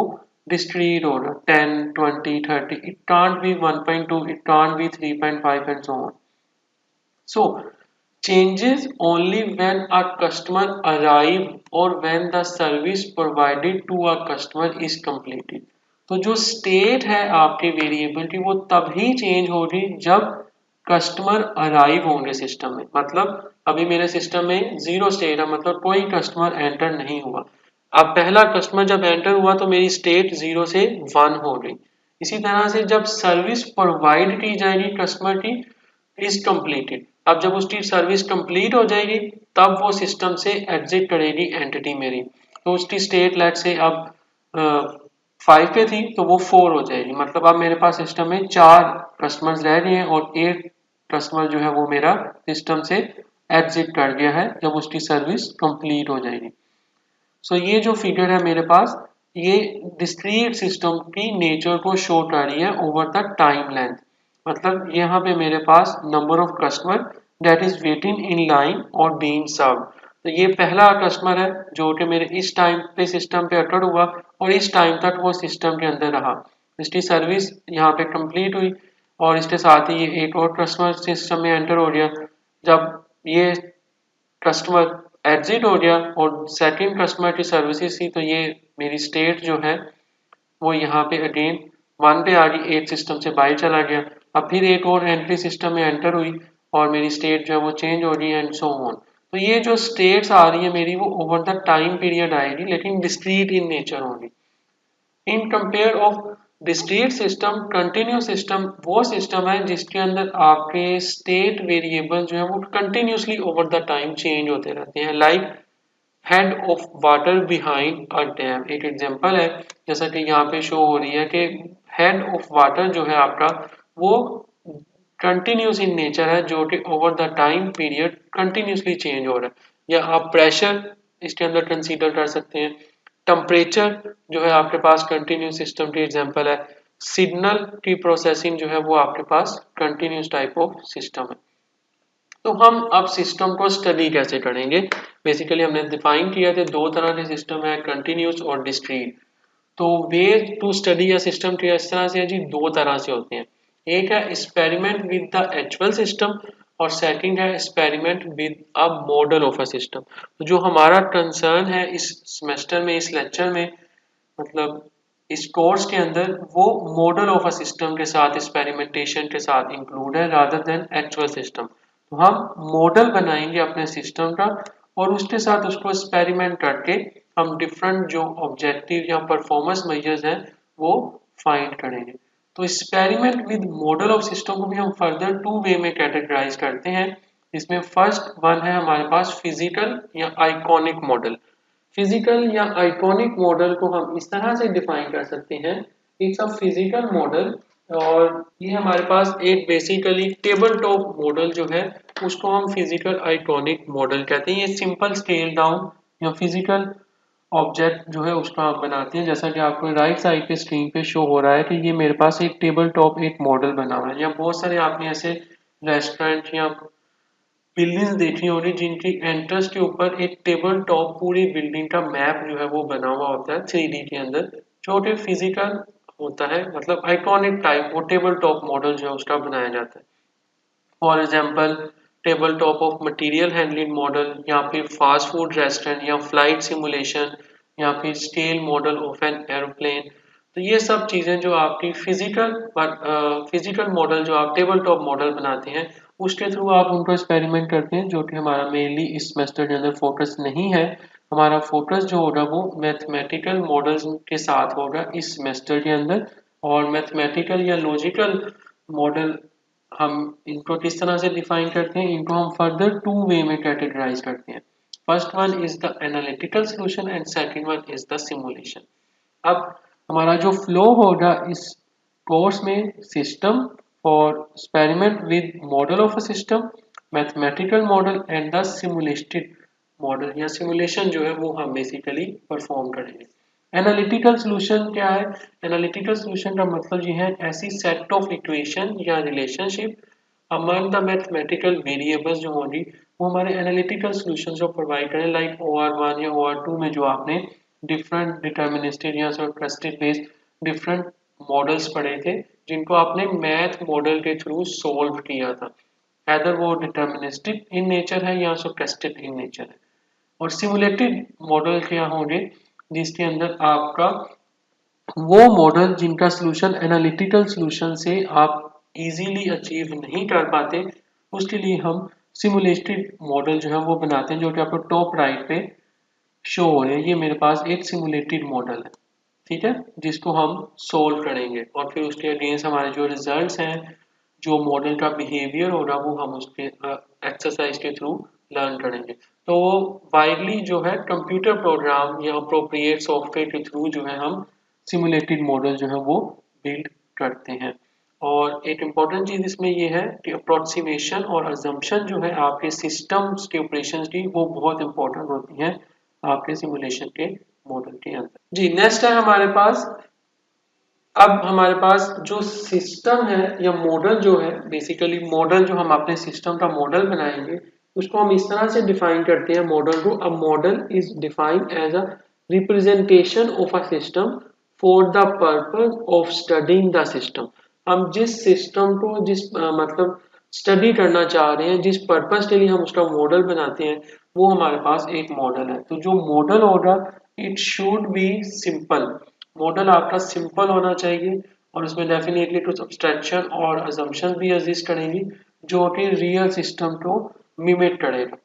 डिस्क्रीट होगा, 10, 20, 30। It can't be 1.2, it can't be 3.5 and so on. So changes only when a customer arrive or when the service provided to a customer is completed। तो जो state है आपके variable की वो तभी चेंज होगी जब कस्टमर अराइव होंगे सिस्टम में। मतलब अभी मेरे सिस्टम में जीरो स्टेट है, मतलब कोई कस्टमर एंटर नहीं हुआ। अब पहला कस्टमर जब एंटर हुआ तो मेरी स्टेट 0 से 1 हो गई। इसी तरह से जब सर्विस प्रोवाइड की जाएगी कस्टमर की इज कंप्लीटेड, अब जब उसकी सर्विस कंप्लीट हो जाएगी तब वो सिस्टम से एग्जिट करेगी एंटिटी मेरी। तो उसकी स्टेट लेट से अब 5 पे थी तो वो 4 हो जाएगी। मतलब अब मेरे पास सिस्टम में 4 कस्टमर्स रह गए हैं और 8 कस्टमर जो है वो मेरा सिस्टम से एग्जिट कर गया है जब उसकी सर्विस कंप्लीट हो जाएगी। सो ये जो फिगर है मेरे पास, ये डिस्क्रीट सिस्टम की नेचर को शो कर रही है ओवर द टाइम लेंथ। मतलब यहाँ पे मेरे पास number of customer that is waiting in line और बीइंग सर्व्ड। तो ये पहला कस्टमर है जो कि मेरे इस टाइम पे सिस्टम पे अटेंड हुआ और इस टाइम तक वो सिस्टम के अंदर रहा, इसकी सर्विस यहाँ पे कंप्लीट हुई और इसके साथ ही ये एक और कस्टमर सिस्टम में एंटर हो गया। जब ये कस्टमर एग्जिट हो गया और सेकंड कस्टमर की सर्विसेज थी, तो ये मेरी स्टेट जो है वो यहाँ पे अगेन 1 पे आ गई, एक सिस्टम से बाई चला गया। अब फिर एक और एंट्री सिस्टम में एंटर हुई और मेरी स्टेट जो है वो चेंज हो रही है एंड सो ऑन। तो ये जो स्टेट्स आ रही है मेरी वो ओवर द टाइम पीरियड आएगी, लेकिन डिस्क्रीट इन नेचर होगी। In compare of discrete system, continuous system वो सिस्टम है जिसके अंदर आपके स्टेट वेरिएबल जो है वो continuously over the time change होते रहते हैं। Like head of water behind a dam एक एग्जांपल है, जैसा कि यहाँ पे शो हो रही है कि हेड ऑफ वाटर जो है आपका वो कंटिन्यूस इन नेचर है, जो कि over the time period continuously change हो रहा है। या आप प्रेशर इसके अंदर कंसीडर कर सकते हैं। टेम्परेचर जो है आपके पास कंटिन्यूस सिस्टम की एग्जांपल है। सिग्नल की प्रोसेसिंग जो है वो आपके पास कंटिन्यूस टाइप ऑफ सिस्टम है। तो हम अब सिस्टम को स्टडी कैसे करेंगे? बेसिकली हमने डिफाइन किया थे दो तरह के सिस्टम है, कंटिन्यूस और डिस्क्रीट। तो वे टू स्टडी या सिस्टम के इस तरह से है जी, दो तरह से होते हैं। एक है experiment with the actual system और सेकंड है experiment with a model of a system. तो जो हमारा कंसर्न है इस सेमेस्टर में, इस लेक्चर में, मतलब इस कोर्स के अंदर, वो मॉडल ऑफ अ सिस्टम के साथ, एक्सपेरिमेंटेशन के साथ इंक्लूड है रादर देन एक्चुअल सिस्टम। तो हम मॉडल बनाएंगे अपने सिस्टम का और उसके साथ उसको एक्सपेरिमेंट करके हम डिफरेंट जो ऑब्जेक्टिव या परफॉर्मेंस मेजर्स हैं वो फाइंड करेंगे। तो experiment with model of system को भी हम फर्दर टू वे में कैटेगराइज करते हैं। इसमें फर्स्ट वन है हमारे पास फिजिकल या आइकॉनिक मॉडल। फिजिकल या आइकॉनिक मॉडल को हम इस तरह से डिफाइन कर सकते हैं, इट्स अ फिजिकल मॉडल, और ये हमारे पास एक बेसिकली टेबल टॉप मॉडल जो है उसको हम फिजिकल आइकॉनिक मॉडल कहते हैं। ये सिंपल स्केल डाउन या फिजिकल ऑब्जेक्ट जो है उसका आप बनाते हैं, जैसा कि आपको राइट साइड पे स्क्रीन पे शो हो रहा है कि ये मेरे पास एक टेबल टॉप एक मॉडल बना हुआ है। या बहुत सारे आपने ऐसे रेस्टोरेंट या बिल्डिंग्स देखी होगी जिनकी एंट्रेंस के ऊपर एक टेबल टॉप पूरी बिल्डिंग का मैप जो है वो बना हुआ होता है 3D के अंदर, जो कि फिजिकल होता है, मतलब आइकॉनिक टाइप वो टेबल टॉप मॉडल जो है उसका बनाया जाता है। For example table top of material handling model, या फिर फास्ट फूड रेस्टोरेंट, या फ्लाइट सिमुलेशन, या फिर scale model of an aeroplane. तो ये सब चीज़ें जो आपकी फिजिकल मॉडल जो आप टेबल टॉप मॉडल बनाते हैं उसके थ्रू आप उनको एक्सपेरिमेंट करते हैं, जो कि हमारा मेनली इस सेमेस्टर के अंदर फोकस नहीं है। हमारा फोकस जो होगा वो मैथमेटिकल मॉडल्स के साथ होगा इस सेमेस्टर के अंदर। और मैथमेटिकल या लॉजिकल मॉडल हम इनको किस तरह से डिफाइन करते हैं, इनको हम फर्दर टू वे में कैटेगराइज करते हैं। First one is the analytical solution and second one is the simulation. अब हमारा जो फ्लो होगा इस कोर्स में, सिस्टम और experiment with model of a system, mathematical model and the simulated model या सिमुलेशन जो है वो हम बेसिकली परफॉर्म करेंगे। एनालिटिकल सॉल्यूशन क्या है? एनालिटिकल सॉल्यूशन का मतलब ये है ऐसी सेट ऑफ इक्वेशन या relationship among the mathematical variables जो होंगी वो हमारे एनालिटिकल सॉल्यूशन जो प्रोवाइड करें, लाइक OR1 या OR2 में जो आपने डिफरेंट डिटर्मिनिस्टिक या सरकास्टिक बेस्ड डिफरेंट मॉडल्स पढ़े थे जिनको आपने मैथ मॉडल के थ्रू सोल्व किया था, ऐदर वो डिटर्मिनिस्टिक इन नेचर है या सरकास्टिक इन नेचर है। और सिमुलेटेड मॉडल क्या होंगे जिसके अंदर आपका वो मॉडल जिनका सॉल्यूशन एनालिटिकल सॉल्यूशन से आप इजीली अचीव नहीं कर पाते, उसके लिए हम सिमुलेटेड मॉडल जो है वो बनाते हैं, जो कि आपको टॉप राइट पे शो हो रहे हैं। ये मेरे पास एक सिमुलेटेड मॉडल है, ठीक है, जिसको हम सोल्व करेंगे और फिर उसके अगेंस्ट हमारे जो रिजल्ट्स हैं, जो मॉडल का बिहेवियर होगा वो हम उसके एक्सरसाइज के थ्रू लर्न करेंगे। तो वो वाइडली जो है कंप्यूटर प्रोग्राम या अप्रोप्रिएट सॉफ्टवेयर के थ्रू जो है हम सिमुलेटेड मॉडल जो है वो बिल्ड करते हैं। और एक इम्पॉर्टेंट चीज़ इसमें ये है कि अप्रोक्सीमेशन और अजम्पशन जो है आपके सिस्टम्स के ऑपरेशंस की, वो बहुत इंपॉर्टेंट होती हैं आपके सिमुलेशन के मॉडल के अंदर। जी नेक्स्ट है हमारे पास, अब हमारे पास जो सिस्टम है या मॉडल जो है, बेसिकली मॉडल जो हम अपने सिस्टम का मॉडल बनाएंगे उसको हम इस तरह से डिफाइन करते हैं मॉडल को। A model is defined as a representation of a system for the purpose of studying the system. हम जिस सिस्टम को मतलब स्टडी करना चाह रहे हैं, जिस पर्पज के लिए हम उसका मॉडल बनाते हैं, वो हमारे पास एक मॉडल है। तो जो मॉडल होगा it should be simple. Model आपका सिंपल होना चाहिए और उसमें डेफिनेटली कुछ एब्स्ट्रैक्शन और अजम्पशन भी एग्जिस्ट करेंगी जो कि रियल सिस्टम को मिमिक करेगा।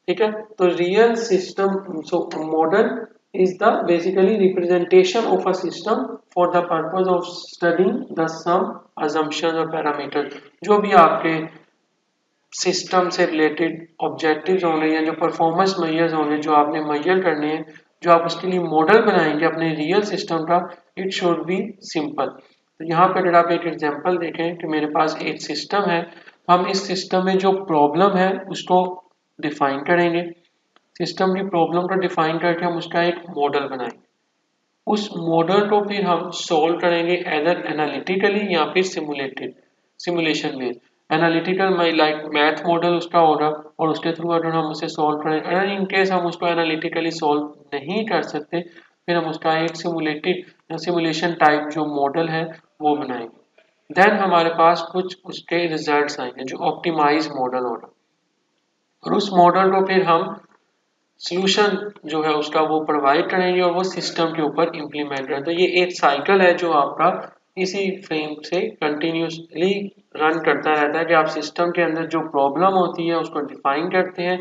ठीक है, तो real system, so model is the basically representation of a system for the purpose of studying the sum assumptions और parameters। जो भी आपके सिस्टम से रिलेटेड ऑब्जेक्टिव्स होंगे या जो परफॉर्मेंस मेजर्स होंगे जो आपने मेजर करने हैं, जो आप उसके लिए मॉडल बनाएंगे अपने रियल सिस्टम का, इट शुड बी सिंपल। तो यहाँ पे अगर आप एक एग्जांपल देखें कि मेरे पास एक सिस्टम है, हम इस सिस्टम में जो प्रॉब्लम है उसको डिफाइन करेंगे। सिस्टम की प्रॉब्लम को डिफाइन करके हम उसका एक मॉडल बनाएंगे। उस मॉडल को फिर हम सॉल्व करेंगे एदर एनालिटिकली या फिर simulation based. Analytical like math model उसका होगा और उसके थ्रू अगर हम उसे सॉल्व करें, अगर इन केस हम उसको एनालिटिकली सॉल्व नहीं कर सकते, फिर हम उसका एक सिमुलेटेड या सिमुलेशन टाइप जो मॉडल है वो बनाएंगे। देन हमारे पास कुछ उसके रिजल्ट्स आएंगे जो ऑप्टिमाइज मॉडल होगा और उस मॉडल को फिर हम सॉल्यूशन जो है उसका वो प्रोवाइड करेंगे और वो सिस्टम के ऊपर इम्प्लीमेंट करें। तो ये एक साइकिल है जो आपका इसी फ्रेम से कंटिन्यूसली रन करता रहता है कि आप सिस्टम के अंदर जो प्रॉब्लम होती है उसको डिफाइन करते हैं,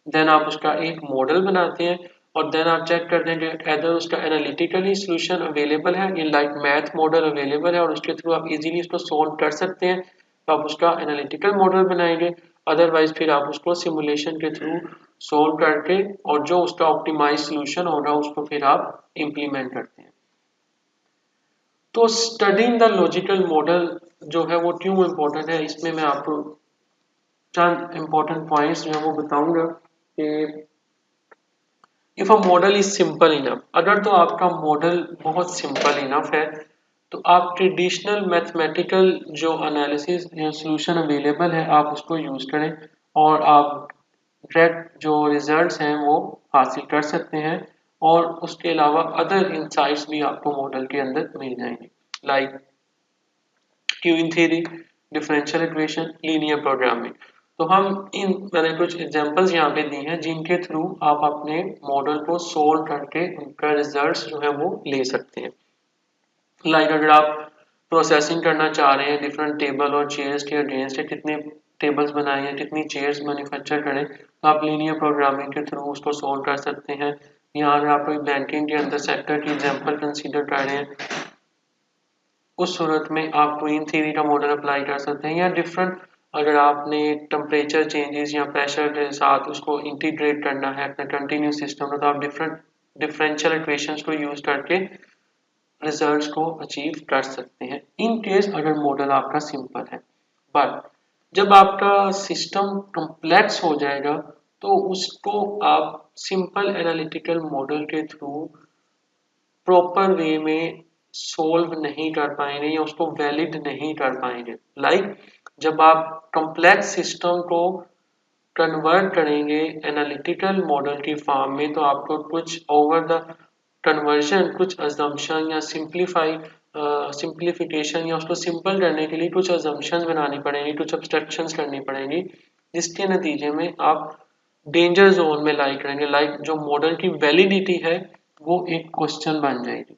देन आप उसका एक मॉडल बनाते हैं और देन आप चेक करते हैं कि अदर उसका एनालिटिकली सॉल्यूशन अवेलेबल है, ये लाइक मैथ मॉडल अवेलेबल है और उसके थ्रू आप इजीली उसको सॉल्व कर सकते हैं, तो आप उसका एनालिटिकल मॉडल बनाएंगे। अदरवाइज फिर आप उसको सिमुलेशन के थ्रू सॉल्व करके और जो उसका ऑप्टिमाइज सॉल्यूशन होगा उसको फिर आप इम्प्लीमेंट करते हैं। तो स्टडिंग द लॉजिकल मॉडल जो है वो क्यों इम्पोर्टेंट है, इसमें मैं आपको चंद इम्पोर्टेंट पॉइंट्स जो है वो बताऊंगा कि if a model is simple enough, अगर तो आपका मॉडल बहुत सिंपल इनफ है तो आप ट्रेडिशनल मैथमेटिकल जो एनालिसिस या सॉल्यूशन अवेलेबल है आप उसको यूज करें और आप डायरेक्ट जो रिजल्ट्स हैं वो हासिल कर सकते हैं और उसके अलावा अदर इंसाइट्स भी आपको मॉडल के अंदर मिल जाएंगे, like queuing theory, differential equation, linear programming. तो हम इन मैंने कुछ एग्जांपल्स यहाँ पे दी हैं जिनके थ्रू आप अपने मॉडल को सोल्व करके उनका रिजल्ट्स जो है वो ले सकते हैं। लाइक अगर आप प्रोसेसिंग करना चाह रहे हैं डिफरेंट टेबल और चेयर्स के अगेंस्ट कितने टेबल्स बनाए हैं, कितनी चेयर्स मैन्युफैक्चर करें, तो आप लीनियर प्रोग्रामिंग के थ्रू उसको सोल्व कर सकते हैं। यहाँ अगर आप कोई बैंकिंग के अंदर सेक्टर की एग्जांपल कंसीडर कर रहे हैं, उस सूरत में आप क्वीन थ्योरी का मॉडल अप्लाई कर सकते हैं। या डिफरेंट अगर आपने टेम्परेचर चेंजेस या प्रेशर के साथ उसको इंटीग्रेट करना है अपने कंटिन्यूस सिस्टम में, तो आप डिफरेंट डिफरेंशियल इक्वेशंस को यूज करके रिजल्ट्स को अचीव कर सकते हैं इन केस अगर मॉडल आपका सिंपल है। बट जब आपका सिस्टम कॉम्प्लेक्स हो जाएगा तो उसको आप सिंपल एनालिटिकल मॉडल के थ्रू प्रॉपर वे में सोल्व नहीं कर पाएंगे या उसको वैलिड नहीं कर पाएंगे। लाइक जब आप कॉम्प्लेक्स सिस्टम को कन्वर्ट करेंगे एनालिटिकल मॉडल की फॉर्म में, तो आपको कुछ ओवर द कन्वर्जन कुछ अजम्पशन या सिंप्लीफिकेशन या उसको सिंपल करने के लिए कुछ अजम्पशन बनानी पड़ेंगी, कुछ अब्स्ट्रक्शंस करनी पड़ेंगी, जिसके नतीजे में आप डेंजर जोन में लाई करेंगे। लाइक जो मॉडल की वैलिडिटी है वो एक क्वेश्चन बन जाएगी।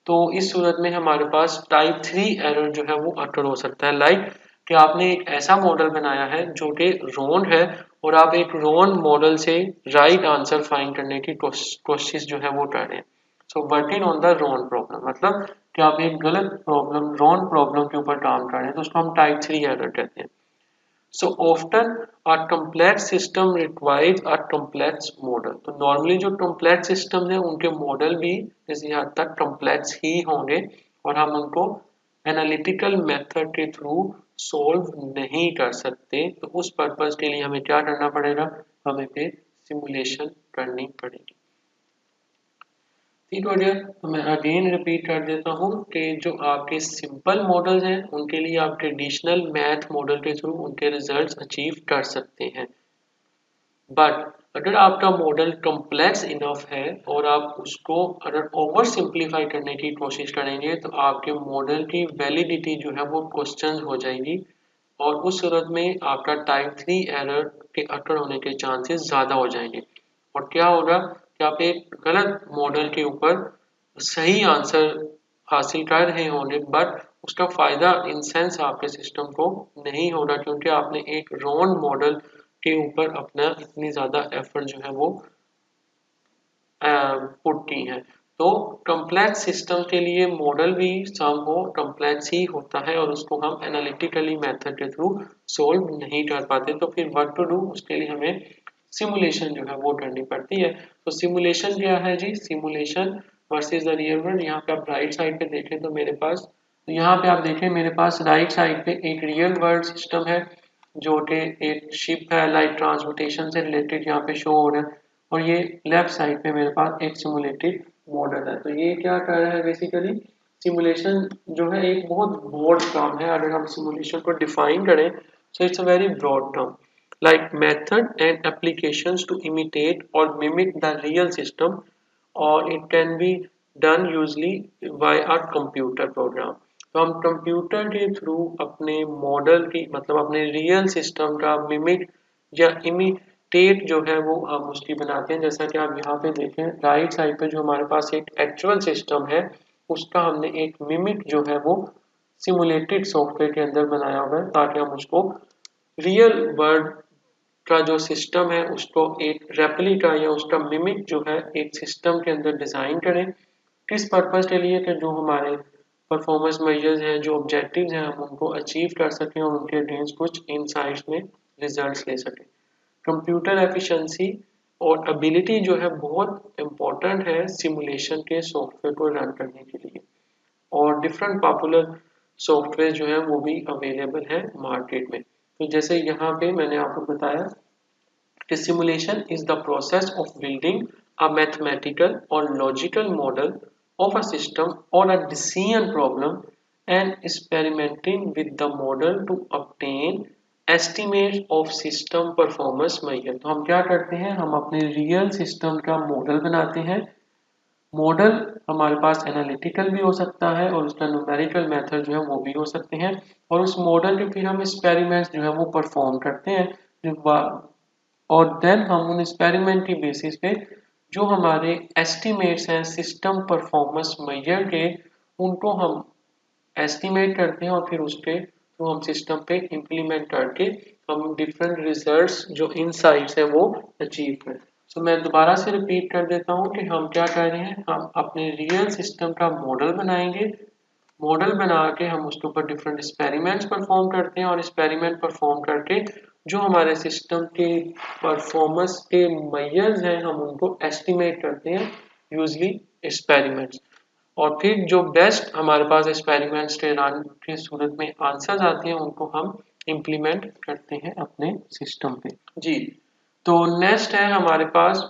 तो इस सूरत में हमारे पास टाइप 3 एरर जो है वो अटर हो सकता है। लाइक कि आपने एक ऐसा मॉडल बनाया है जो कि रॉन्ग है और आप एक रॉन्ग मॉडल से राइट आंसर फाइंड करने की कोशिश जो है वो कर रहे हैं। So working on the wrong problem, मतलब कि आप एक गलत प्रॉब्लम रॉन्ग प्रॉब्लम के ऊपर काम कर रहे हैं, तो उसको हम टाइप 3 एरर कहते हैं। So often a complex system requires a complex model। तो नॉर्मली जो complex system है उनके मॉडल भी किसी हद तक complex ही होंगे और हम उनको एनालिटिकल मेथड के थ्रू सोल्व नहीं कर सकते, तो उस पर्पज के लिए हमें क्या करना पड़ेगा, हमें फिर सिमुलेशन करनी पड़ेगी। ठीक हो गया। तो मैं अगेन रिपीट कर देता हूँ कि जो आपके सिंपल मॉडल्स हैं उनके लिए आप ट्रेडिशनल मैथ मॉडल के थ्रू उनके रिजल्ट्स अचीव कर सकते हैं, बट अगर आपका मॉडल कॉम्प्लेक्स इनफ है और आप उसको अगर ओवर सिंप्लीफाई करने की कोशिश करेंगे तो आपके मॉडल की वैलिडिटी जो है वो क्वेश्चन हो जाएगी, और उस सूरत में आपका टाइप 3 एरर के अकर होने के चांसेस ज़्यादा हो जाएंगे। और क्या होगा कि आप एक गलत मॉडल के ऊपर सही आंसर हासिल कर रहे होंगे, बट उसका फ़ायदा इन सेंस आपके सिस्टम को नहीं होगा, क्योंकि आपने एक रॉन्ग मॉडल के ऊपर अपना इतनी ज़्यादा एफर्ट जो है वो पुट की है। तो कॉम्प्लेक्स सिस्टम के लिए मॉडल भी सम हो कॉम्प्लेक्स ही होता है और उसको हम एनालिटिकली मेथड के थ्रू सोल्व नहीं कर पाते, तो फिर व्हाट टू डू, उसके लिए हमें सिमुलेशन जो है वो करनी पड़ती है। तो सिमुलेशन क्या है जी, simulation versus the real world. यहाँ पे आप राइट साइड पे देखें तो मेरे पास, तो यहाँ पे आप देखें मेरे पास राइट साइड पे एक रियल वर्ल्ड सिस्टम है जो कि एक शिप है, लाइट ट्रांसपोर्टेशन से रिलेटेड यहाँ पे शो हो रहा है, और ये लेफ्ट साइड पे मेरे पास एक सिमुलेटेड मॉडल है। तो ये क्या कर रहा है, बेसिकली सिमुलेशन जो है एक बहुत ब्रॉड टर्म है। अगर हम सिमुलेशन को डिफाइन करें so it's a very broad term like method and applications to imitate or mimic the real system, or it can be done usually by a computer program। तो हम computer के through अपने model की मतलब अपने real system का mimic या imitate जो है वो हम उसकी बनाते हैं। जैसा कि आप यहाँ पे देखें राइट साइड पे जो हमारे पास एक एक्चुअल सिस्टम है उसका हमने एक मिमिक जो है वो सिमुलेटेड सॉफ्टवेयर के अंदर बनाया हुआ है, ताकि हम उसको रियल वर्ल्ड का जो सिस्टम है उसको एक रेप्लिका या उसका मिमिक जो है एक सिस्टम के अंदर डिज़ाइन करें। किस पर्पज़ के लिए, कि जो हमारे परफॉर्मेंस मेजर्स हैं, जो ऑब्जेक्टिव्स हैं, हम उनको अचीव कर सकें और उनके अगेंस्ट कुछ इनसाइट्स में रिजल्ट्स ले सकें। कंप्यूटर एफिशिएंसी और एबिलिटी जो है बहुत इम्पोर्टेंट है सिमुलेशन के सॉफ्टवेयर को रन करने के लिए, और डिफरेंट पॉपुलर सॉफ्टवेयर जो है वो भी अवेलेबल है मार्केट में। तो जैसे यहाँ पे मैंने आपको बताया कि simulation is the process of building a mathematical और logical model of a system or a decision problem and experimenting with the model to obtain estimates of system performance measure। तो हम क्या करते हैं, हम अपने रियल सिस्टम का model बनाते हैं। मॉडल हमारे पास एनालिटिकल भी हो सकता है और उसका न्यूमेरिकल मेथड जो है वो भी हो सकते हैं, और उस मॉडल के फिर हम एक्सपेरिमेंट्स जो है वो परफॉर्म करते हैं, और देन हम उन एक्सपेरिमेंट की बेसिस पे जो हमारे एस्टिमेट्स हैं सिस्टम परफॉर्मेंस मेजर के, उनको हम एस्टिमेट करते हैं और फिर उस पे तो हम सिस्टम पे इम्प्लीमेंट करके हम डिफरेंट रिजल्ट्स जो इनसाइट्स हैं वो अचीव करें। सो मैं दोबारा से रिपीट कर देता हूँ कि हम क्या कर रहे हैं, हम अपने रियल सिस्टम का मॉडल बनाएंगे। मॉडल बना के हम उसके ऊपर डिफरेंट एक्सपेरिमेंट्स परफॉर्म करते हैं, और एक्सपेरिमेंट परफॉर्म करके जो हमारे सिस्टम के परफॉर्मेंस के मेजर्स हैं हम उनको एस्टिमेट करते हैं यूजली एक्सपेरिमेंट्स, और फिर जो बेस्ट हमारे पास एक्सपेरिमेंट्स के रन की सूरत में आंसर्स आते हैं उनको हम इम्प्लीमेंट करते हैं अपने सिस्टम पे जी। तो नेक्स्ट है हमारे पास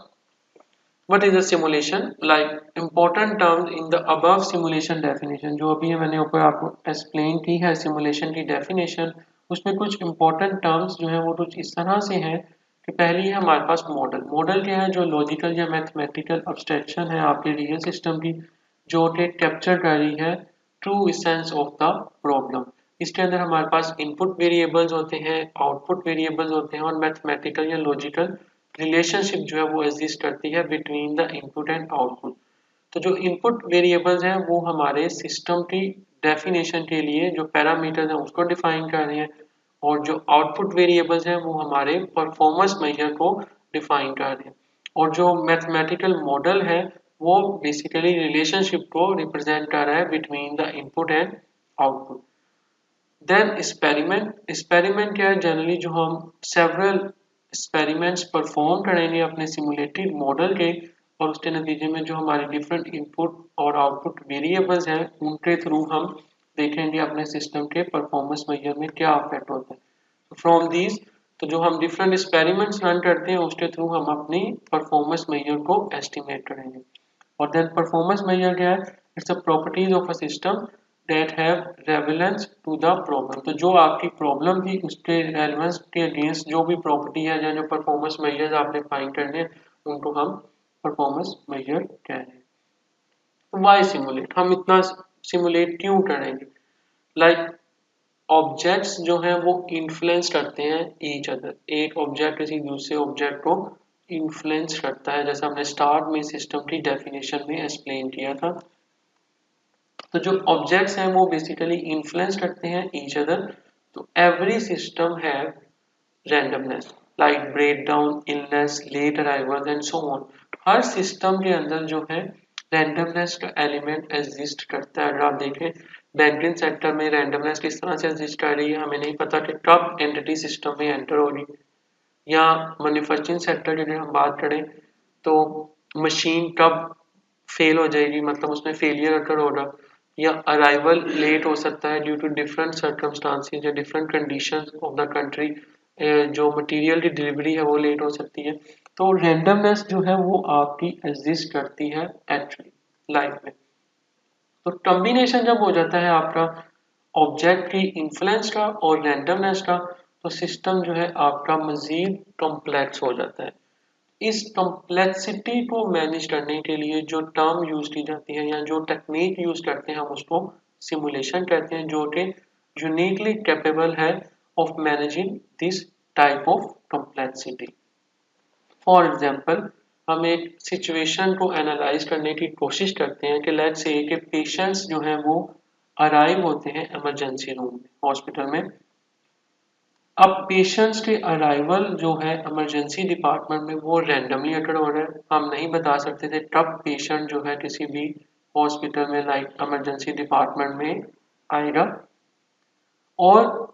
what is a simulation, like important terms in the above simulation definition। जो अभी मैंने ऊपर आपको एक्सप्लेन की है सिमुलेशन की डेफिनेशन, उसमें कुछ important terms जो है वो कुछ इस तरह से हैं कि पहली है हमारे पास मॉडल। मॉडल क्या है, जो लॉजिकल या मैथमेटिकल अब्स्ट्रैक्शन है आपके रियल सिस्टम की, जो कि कैप्चर कर रही है true essence of the problem. इसके अंदर हमारे पास इनपुट वेरिएबल्स होते हैं, आउटपुट वेरिएबल्स होते हैं, और मैथमेटिकल या लॉजिकल रिलेशनशिप जो है वो एग्जिस्ट करती है between the input and output. तो जो इनपुट वेरिएबल्स हैं वो हमारे सिस्टम की डेफिनेशन के लिए जो पैरामीटर्स हैं उसको डिफाइन कर रहे हैं, और जो आउटपुट वेरिएबल्स हैं वो हमारे परफॉर्मेंस मेजर को डिफाइन कर रहे हैं, और जो मैथमेटिकल मॉडल है वो बेसिकली रिलेशनशिप को रिप्रेजेंट कर रहा है between the input and output. Then experiment. Experiment क्या है, जनरली जो हम सेवरल एक्सपेरिमेंट्स परफॉर्म करेंगे अपने सिमुलेटेड मॉडल के, और उसके नतीजे में जो हमारे डिफरेंट इनपुट और आउटपुट वेरिएबल्स हैं उनके थ्रू हम देखेंगे अपने सिस्टम के परफॉर्मेंस मेजर में क्या अफेक्ट होता है। फ्रॉम दीज, तो जो हम डिफरेंट एक्सपेरिमेंट्स रन करते हैं उसके थ्रू हम अपनी परफॉर्मेंस मेजर को एस्टिमेट करेंगे। और देन परफॉर्मेंस मेजर क्या है? It's a properties of a system that have relevance to the problem. तो जो आपकी प्रॉब्लम थी उसके रेलेवेंस के अगेंस्ट जो भी प्रॉपर्टी है या जो परफॉर्मेंस मेजर्स आपने फाइंड करने हैं उनको हम परफॉर्मेंस मेजर कह रहे हैं। वाई सिमुलेट, हम इतना सिमुलेट क्यों करेंगे? लाइक ऑब्जेक्ट्स जो हैं वो इन्फ्लुएंस करते हैं ईच अदर, एक ऑब्जेक्ट किसी दूसरे ऑब्जेक्ट को इन्फ्लुएंस करता है, जैसा हमने स्टार्ट में सिस्टम की डेफिनेशन में एक्सप्लेन किया था। तो जो ऑब्जेक्ट्स हैं वो बेसिकली इन्फ्लुएंस करते हैं ईच अदर। तो every system have randomness like breakdown, illness, late arrival and so on. हर सिस्टम के अंदर जो है रैंडमनेस का एलिमेंट एग्जिस्ट करता है। अगर आप देखें बैंकिंग सेक्टर में रैंडमनेस किस तरह से एग्जिस्ट कर रही है, हमें नहीं पता कि कब एंटिटी सिस्टम में एंटर होगी। या मैन्युफैक्चरिंग सेक्टर की अगर हम बात करें तो मशीन कब फेल हो जाएगी, मतलब उसमें फेलियर अगर होगा, या अराइवल लेट हो सकता है ड्यू टू डिफरेंट सर्कमस्टांसेस या different conditions of the country. जो मटेरियल की डिलीवरी है वो लेट हो सकती है। तो रैंडमनेस जो है वो आपकी एग्जिस्ट करती है एक्चुअली लाइफ में। तो कॉम्बिनेशन जब हो जाता है आपका ऑब्जेक्ट की इन्फ्लुएंस का और रैंडमनेस का, तो सिस्टम जो है आपका मजीद कॉम्प्लेक्स हो जाता है। इस कॉम्प्लेक्सिटी को मैनेज करने के लिए जो टर्म यूज की जाती है या जो टेक्निक यूज करते हैं हम उसको सिमुलेशन कहते हैं, जो कि यूनिकली कैपेबल है of managing this type of complexity. For example, हम एक सिचुएशन को एनालाइज करने की कोशिश करते हैं कि लेट्स से कि पेशेंट्स जो हैं वो अराइव होते हैं इमरजेंसी रूम में हॉस्पिटल में। अब पेशेंट्स के अराइवल जो है इमरजेंसी डिपार्टमेंट में वो रैंडमली अकर हो रहा है। हम नहीं बता सकते थे कब पेशेंट जो है किसी भी हॉस्पिटल में लाइक इमरजेंसी डिपार्टमेंट में आएगा। और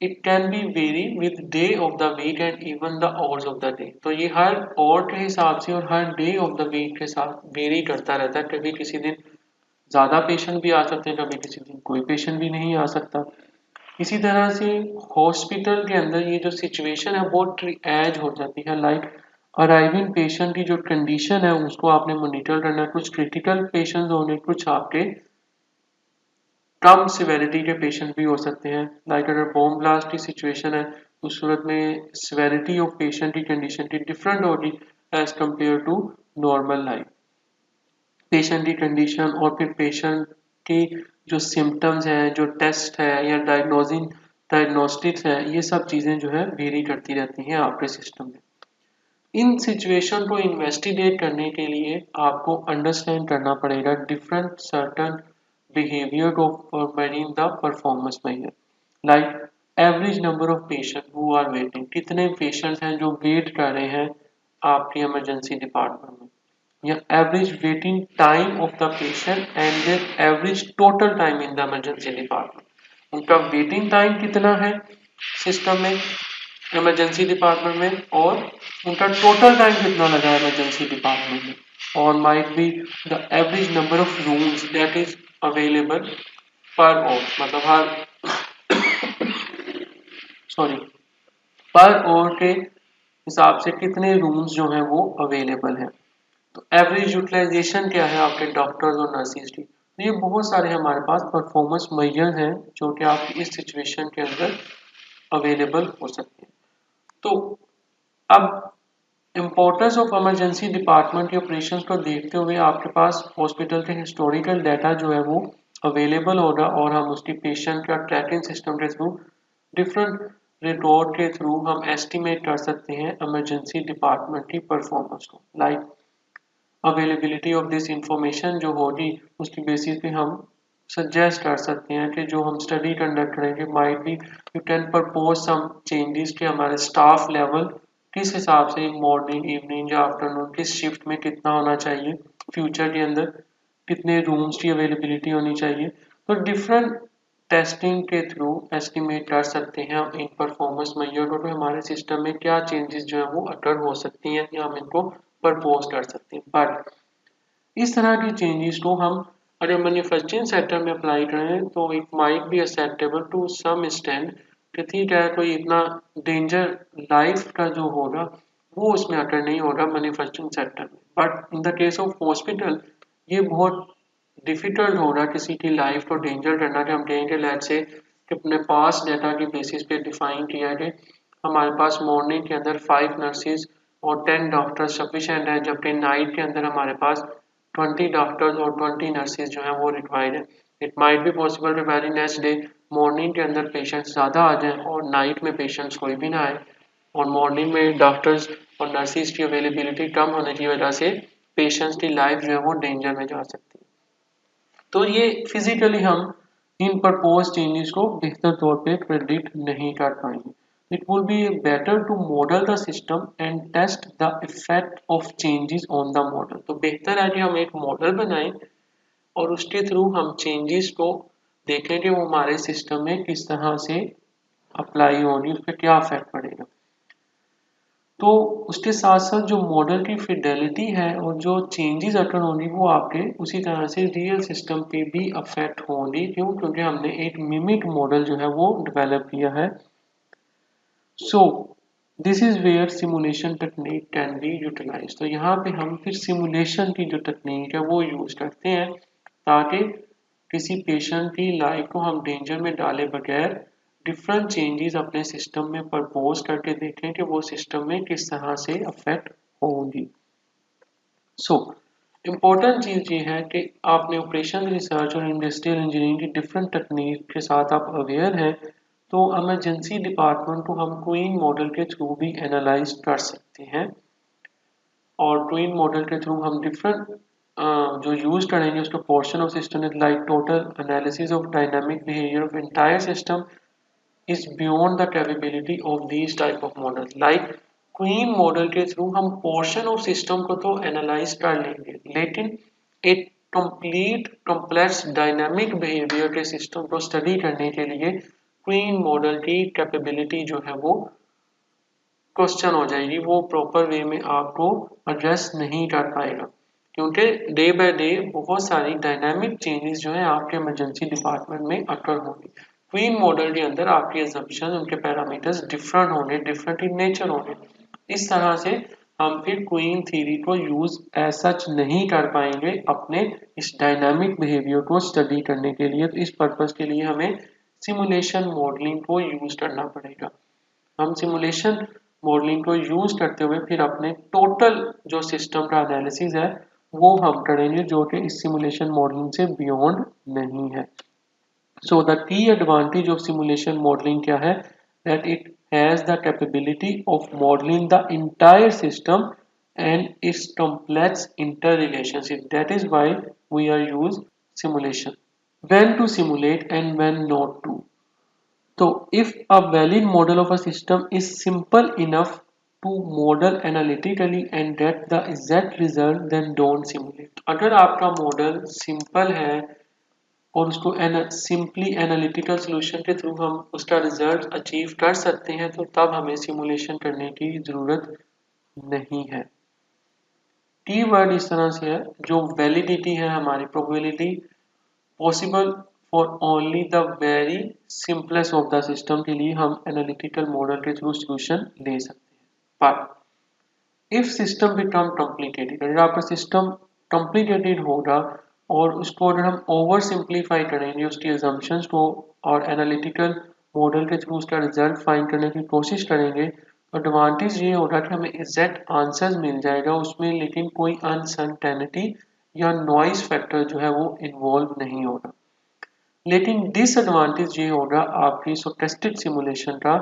it can be vary with day of the week and even the hours of the day. तो ये हर आवर के हिसाब से और हर डे ऑफ द वीक के साथ वेरी करता रहता है। कभी किसी दिन ज़्यादा पेशेंट भी आ सकते हैं, कभी किसी दिन कोई पेशेंट भी नहीं आ सकता। इसी तरह से हॉस्पिटल के अंदर ये जो सिचुएशन है वो ट्रिएज हो जाती है। लाइक अराइविंग पेशेंट की जो कंडीशन है उसको आपने मॉनिटर करना है। कुछ क्रिटिकल पेशेंट्स होंगे, कुछ आपके कम सिवेरिटी के पेशेंट भी हो सकते हैं। लाइक अगर बॉम्ब ब्लास्ट की सिचुएशन है उस सूरत में सिवेरिटी ऑफ पेशेंट की कंडीशन की डिफरेंट होगी as compared to normal life. Patient की कंडीशन और फिर पेशेंट की जो सिम्टम्स हैं, जो टेस्ट है या डायग्नोस्टिक्स है, ये सब चीज़ें जो है वेरी करती रहती हैं आपके सिस्टम में। इन सिचुएशन को इन्वेस्टिगेट करने के लिए आपको अंडरस्टैंड करना पड़ेगा different certain behaviour of formatting the performance measure. Like average number of patient who are waiting, कितने पेशेंट्स हैं जो वेट कर रहे हैं आपके इमरजेंसी डिपार्टमेंट में, या average waiting time of the patient and there average total time in the emergency department. उनका वेटिंग टाइम कितना है सिस्टम में इमरजेंसी डिपार्टमेंट में, और उनका टोटल टाइम कितना लगा है इमरजेंसी डिपार्टमेंट में, और might be the average number of rooms that is available per hour, मतलब हर सॉरी पर आवर के हिसाब से कितने रूम्स जो हैं वो अवेलेबल हैं। तो एवरेज यूटिलाइजेशन क्या है आपके डॉक्टर्स और नर्सिस की। तो ये बहुत सारे हमारे पास परफॉर्मेंस मेजर हैं जो कि आप इस सिचुएशन के अंदर अवेलेबल हो सकते हैं। तो अब इम्पोर्टेंस ऑफ इमरजेंसी डिपार्टमेंट के ऑपरेशन को देखते हुए आपके पास हॉस्पिटल के हिस्टोरिकल डाटा जो है वो अवेलेबल होगा, और हम उसकी पेशेंट का ट्रैकिंग सिस्टम के थ्रू डिफरेंट रिकॉर्ड के थ्रू हम एस्टिमेट कर सकते हैं इमरजेंसी डिपार्टमेंट की परफॉर्मेंस को। Like availability of this information जो होगी उसकी बेसिस पे हम सजेस्ट कर सकते हैं कि जो हम स्टडी कंडक्ट करेंगे might be you can propose some changes कि हमारे स्टाफ लेवल किस हिसाब से मॉर्निंग, इवनिंग या आफ्टरनून किस शिफ्ट में कितना होना चाहिए, फ्यूचर के अंदर कितने रूम्स की अवेलेबिलिटी होनी चाहिए। तो डिफरेंट टेस्टिंग के थ्रू एस्टिमेट कर सकते हैं हम इन परफॉर्मेंस मेजर को, हमारे सिस्टम में क्या चेंजेस जो है वो अकर हो सकती हैं या हम इनको प्रपोज कर सकते हैं। बट इस तरह की चेंजेस को हम अगर मैन्युफैक्चरिंग सेक्टर में अप्लाई करें तो it might be acceptable to some extent कि ठीक है कोई इतना डेंजर लाइफ का जो होगा वो उसमें अगर नहीं होगा मैन्युफैक्चरिंग सेक्टर में, but in the case of hospital ये बहुत डिफिकल्ट होगा किसी की लाइफ को डेंजर करना कि हम कहेंगे लेट से कि अपने पास डेटा की बेसिस पे डिफाइन किया है कि हमारे पास मॉर्निंग के अंदर 5 नर्सिस और 10 डॉक्टर्स सफिशेंट है, जबकि नाइट के अंदर हमारे पास 20 डॉक्टर्स और 20 नर्सिस जो है वो रिक्वायर्ड है। इट माइट बी पॉसिबल कि वेरी नेक्स्ट डे मॉर्निंग के अंदर पेशेंट्स ज़्यादा आ जाएं और नाइट में पेशेंट्स कोई भी ना आए, और मॉर्निंग में डॉक्टर्स और नर्सिस की अवेलेबिलिटी कम होने की वजह से पेशेंट्स की लाइफ जो है वो डेंजर में जा सकती है। तो ये फिजिकली हम इन प्रपोज चेंजेस को बेहतर तौर पे प्रेडिक्ट नहीं कर पाएंगे। It will be better to model the system and test the effect of changes on the model. तो बेहतर है कि हम एक मॉडल बनाएं और उसके थ्रू हम चेंजेस को देखें कि वो हमारे सिस्टम में किस तरह से अप्लाई होगी, उस पर क्या इफेक्ट पड़ेगा। तो उसके साथ साथ जो मॉडल की फिडेलिटी है और जो चेंजेस अकर होंगी वो आपके उसी तरह से रियल सिस्टम पे भी अफेक्ट होंगी। क्यों? क्योंकि हमने एक मिमिक मॉडल जो है वो डेवलप किया है। So this is where simulation technique can be utilize. तो यहाँ पे हम फिर सिमुलेशन की जो टेक्निक है वो यूज करते हैं ताकि किसी पेशेंट की लाइफ को हम डेंजर में डाले बगैर डिफरेंट चेंजेस अपने सिस्टम में प्रपोज करके देखें कि वो सिस्टम में किस तरह से अफेक्ट होंगी। सो इम्पोर्टेंट चीज़ ये है कि आपने ऑपरेशन रिसर्च और इंडस्ट्रियल इंजीनियरिंग की डिफरेंट टेक्निक के साथ आप अवेयर हैं, तो इमरजेंसी डिपार्टमेंट को हम क्वीन मॉडल के थ्रू भी एनालाइज कर सकते हैं। और ट्विन मॉडल के थ्रू हम डिफरेंट जो यूज करेंगे उसका portion of system is like total analysis of dynamic behaviour of entire system is beyond the capability of these type of models. Like queen model के थ्रू हम portion of system को तो analyse कर लेंगे, लेकिन एक कंप्लीट कॉम्प्लेक्स डायनामिक बिहेवियर के system को स्टडी करने के लिए क्वीन मॉडल की कैपेबिलिटी जो है वो क्वेश्चन हो जाएगी, वो प्रॉपर वे में आपको एड्रेस नहीं कर पाएगा, क्योंकि डे बाय डे बहुत सारी डायनामिक चेंजेस जो है आपके इमरजेंसी डिपार्टमेंट में अकर होंगी। क्वीन मॉडल के अंदर आपके एजम्पशन उनके पैरामीटर्स डिफरेंट होंगे, डिफरेंट इन नेचर होंगे। इस तरह से हम फिर क्वीन थ्योरी को यूज एज सच नहीं कर पाएंगे अपने इस डायनामिक बिहेवियर को स्टडी करने के लिए। तो इस पर्पज के लिए हमें सिमुलेशन मॉडलिंग को यूज करना पड़ेगा। हम सिमुलेशन मॉडलिंग को यूज करते हुए फिर अपने टोटल जो सिस्टम का एनालिसिस है वो हम करेंगे, जो कि इस सिमुलेशन मॉडलिंग से बियॉन्ड नहीं है। So the key advantage of simulation modeling क्या है? That it has the capability of modeling the entire system and its complex interrelationship. That is why we are use simulation. When to simulate and when not to. So if a valid model of a system is simple enough to model analytically and get the exact result, then don't simulate. अगर आपका model simple है और उसको simply analytical solution के through हम उसका result achieve कर सकते हैं, तो तब हमें सिमुलेशन करने की ज़रूरत नहीं है। की वर्ड इस तरह से है, जो वैलिडिटी है हमारी probability possible for only the very simplest of the system के लिए हम एनालिटिकल मॉडल के थ्रू सोल्यूशन ले सकते हैं। But if system become complicated, अगर आपका सिस्टम कॉम्प्लिकेटेड होगा और उसको अगर हम ओवर सिंप्लीफाई करेंगे उसकी एजम्पशंस को और एनालिटिकल मॉडल के थ्रू उसका रिजल्ट फाइंड करने की कोशिश करेंगे, तो एडवांटेज ये होगा कि हमें एग्जैक्ट आंसर मिल जाएगा उसमें, लेकिन कोई अनसर्टेनिटी या नॉइस फैक्टर जो है वो इन्वॉल्व नहीं होगा। लेकिन डिसएडवांटेज ये होगा आपकी स्टोकेस्टिक सिमुलेशन का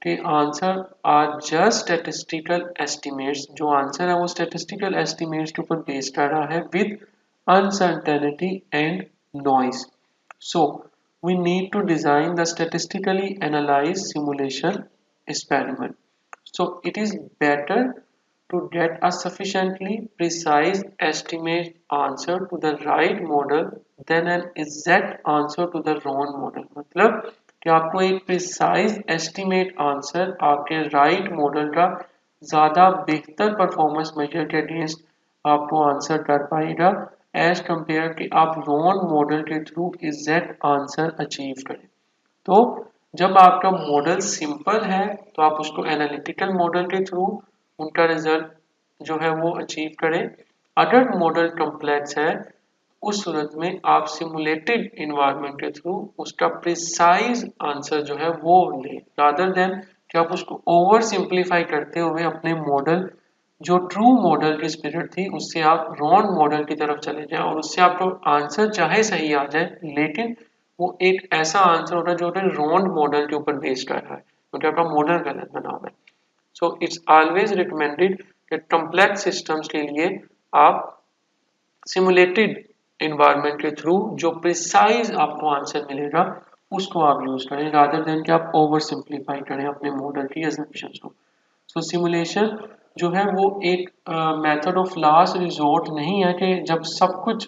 कि answer are just statistical estimates, जो आंसर है वो स्टैटिस्टिकल एस्टिमेट्स के ऊपर बेस कर रहा है with uncertainty and noise. So we need to design the statistically analyzed simulation experiment. So it is better to get a sufficiently precise estimate answer to the right model than an exact answer to the wrong model. मतलब कि आपको एक precise estimate answer आपके right model का ज़्यादा बेहतर performance major के against आपको आंसर कर पाएगा, एज कंपेयर कि आप रॉन मॉडल के थ्रू एग्जैक्ट आंसर अचीव करें। तो जब आपका मॉडल सिंपल है तो आप उसको एनालिटिकल मॉडल के थ्रू उनका रिजल्ट जो है वो अचीव करें। अगर मॉडल कॉम्प्लेक्स है उस सूरत में आप सिमुलेटेड इन्वायरमेंट के थ्रू उसका प्रिसाइज आंसर जो है वो लें, रादर देन कि आप उसको ओवर सिंप्लीफाई करते हुए अपने मॉडल जो ट्रू मॉडल की स्पिरिट थी उससे आप रॉन्ग मॉडल की तरफ चले जाएं और उससे आपको आंसर चाहे सही आ जाए लेकिन वो एक ऐसा आंसर होता है जो रॉन्ग मॉडल के ऊपर बेस्ड कर रहा है क्योंकि आपका मॉडल गलत बना हुआ है। सो इट्स ऑलवेज रिकमेंडेड कि कॉम्प्लेक्स सिस्टम्स के लिए आप सिमुलेटेड इन्वायरमेंट के थ्रू जो प्रिसाइज आपको आंसर मिलेगा उसको आप यूज करें रादर देन कि आप ओवर सिंप्लीफाई करें अपने मॉडल की assumptions को। सो सिमुलेशन जो है वो एक मेथड ऑफ लास्ट रिजोर्ट नहीं है कि जब सब कुछ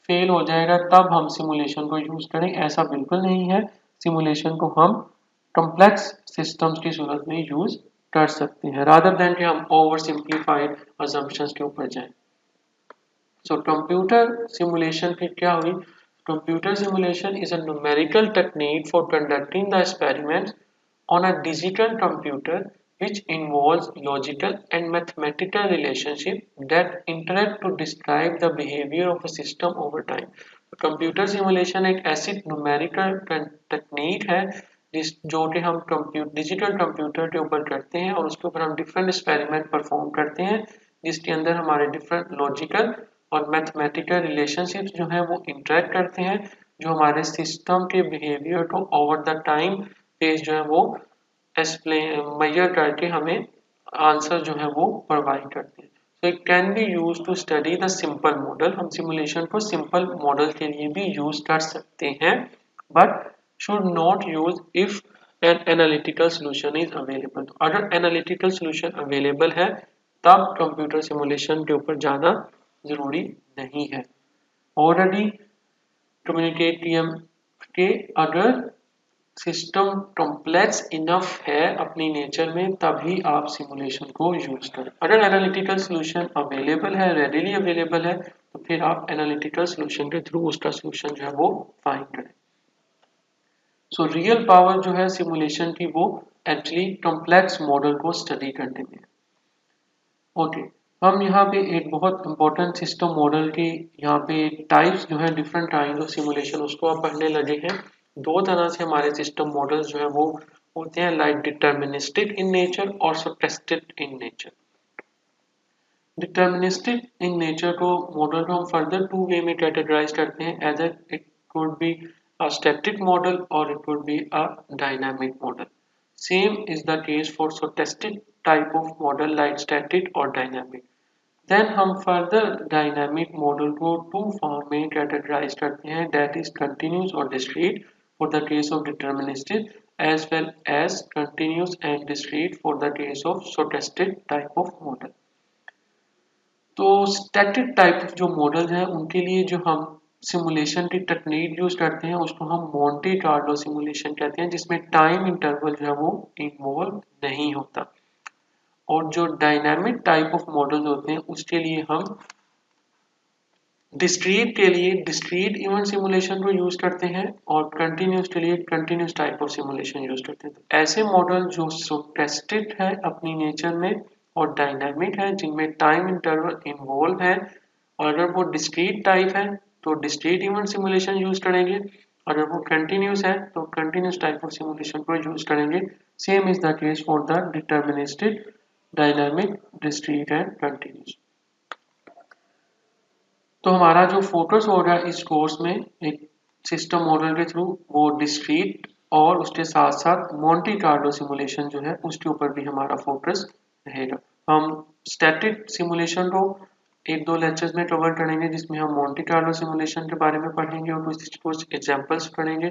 फेल हो जाएगा तब हम सिमुलेशन को यूज करें, ऐसा बिल्कुल नहीं है। सिमुलेशन को हम कॉम्प्लेक्स सिस्टम्स की सूरत में यूज कर सकते हैं रादर देन कि हम ओवर सिंप्लीफाइड assumptions के ऊपर जाएं। So computer simulation फिर क्या हुई? Computer simulation is a numerical technique for conducting the experiments on a digital computer which involves logical and mathematical relationship that interact to describe the behavior of a system over time. Computer simulation एक ऐसी numerical technique है जो कि हम digital computer के ऊपर करते हैं और उसके ऊपर हम डिफरेंट एक्सपेरिमेंट परफॉर्म करते हैं जिसके अंदर हमारे डिफरेंट लॉजिकल और मैथमेटिकल रिलेशनशिप्स जो हैं वो इंटरेक्ट करते हैं जो हमारे सिस्टम के बिहेवियर को ओवर द टाइम पेज जो है वो एक्सप्लेन मेजर करके हमें आंसर जो है वो प्रोवाइड करते हैं। So it can be use to study the simple model. हम सिमुलेशन को सिंपल मॉडल के लिए भी यूज कर सकते हैं but should not use if an analytical solution is available. अगर एनालिटिकल सोल्यूशन अवेलेबल है तब कंप्यूटर सिमुलेशन के ऊपर जाना जरूरी नहीं है। ऑलरेडी कम्युनिकेट किया कि अगर सिस्टम कॉम्प्लेक्स इनफ है अपनी नेचर में तभी आप सिमुलेशन को यूज करें। अगर एनालिटिकल सोल्यूशन अवेलेबल है, रेडिली अवेलेबल है, तो फिर आप एनालिटिकल सोल्यूशन के थ्रू उसका सोल्यूशन जो है वो फाइंड करें। सो रियल पावर जो है सिमुलेशन की वो एक्चुअली कॉम्प्लेक्स मॉडल को स्टडी करने में। ओके, हम यहाँ पे एक बहुत इंपॉर्टेंट सिस्टम मॉडल की यहाँ पे टाइप्स जो है डिफरेंट काइंड ऑफ सिमुलेशन उसको आप पढ़ने लगे हैं। दो तरह से हमारे सिस्टम मॉडल्स जो है वो होते हैं, लाइक डिटर्मिनिस्टिक इन नेचर और stochastic in nature. Deterministic in nature को मॉडल को हम फर्दर टू वे में कैटेगराइज करते हैं, as it could be a static model और it could be a dynamic model. Same is the case for stochastic type of model like static or dynamic. Then हम further dynamic model को two form में categorize करते हैं, that is continuous or discrete for the case of deterministic as well as continuous and discrete for the case of stochastic type of model. तो static type जो model हैं उनके लिए जो हम सिमुलेशन की टेक्निक यूज करते हैं उसको हम मोंटे कार्लो सिमुलेशन कहते हैं, जिसमें टाइम इंटरवल जो है वो इन्वॉल्व नहीं होता। और जो डायनामिक टाइप ऑफ मॉडल होते हैं उसके लिए हम डिस्क्रीट के लिए डिस्क्रीट इवेंट सिमुलेशन को यूज करते हैं और कंटिन्यूस के लिए continuous type of simulation use करते हैं। तो ऐसे मॉडल जो स्टोकेस्टिक है अपनी नेचर में और डायनामिक है जिनमें टाइम इंटरवल इन्वॉल्व है, और अगर वो डिस्क्रीट टाइप है तो डिस्क्रीट इवेंट सिमुलेशन यूज करेंगे, अगर वो कंटिन्यूस है तो कंटिन्यूस टाइप ऑफ सिमुलेशन को यूज करेंगे। Same is the case for the deterministic, dynamic, discrete and continuous. तो हमारा जो फोकस होगा इस कोर्स में एक सिस्टम मॉडल के थ्रू वो डिस्क्रीट और उसके साथ साथ मोंटे कार्लो सिमुलेशन जो है उसके ऊपर भी हमारा फोकस रहेगा। हम स्टैटिक सिमुलेशन को एक दो लेक्चर्स में कवर करेंगे जिसमें हम मोंटे कार्लो सिमुलेशन के बारे में पढ़ेंगे और कुछ एग्जांपल्स पढ़ेंगे,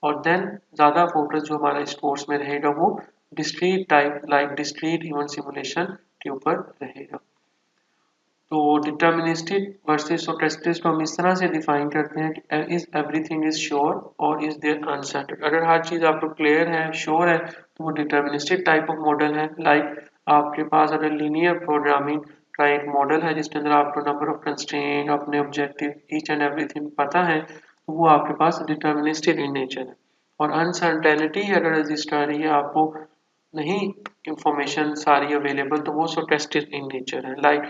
और देन ज़्यादा फोकस जो हमारा इस कोर्स में रहेगा वो discrete type like discrete event simulation के ऊपर रहेगा। तो डिटर्मिनिस्टिक वर्सेस स्टोकेस्टिक को हम इस तरह से डिफाइन करते हैं कि इज एवरीथिंग इज श्योर और इज देयर अनसर्टेन। अगर हर चीज़ आपको क्लियर है, श्योर है, तो वो डिटर्मिनिस्टिक टाइप ऑफ मॉडल है। लाइक आपके पास अगर लीनियर प्रोग्रामिंग का एक मॉडल है जिसके अंदर आपको नंबर ऑफ कंस्ट्रेंट, अपने ऑब्जेक्टिव ईच एंड एवरीथिंग पता है, तो वो आपके पास डिटर्मिनिस्टिक इन नेचर है। और अनसर्टेनिटी अगर एग्जिस्ट आ रही है, आपको नहीं इंफॉर्मेशन सारी अवेलेबल, तो वो स्टोकेस्टिक इन नेचर है। लाइक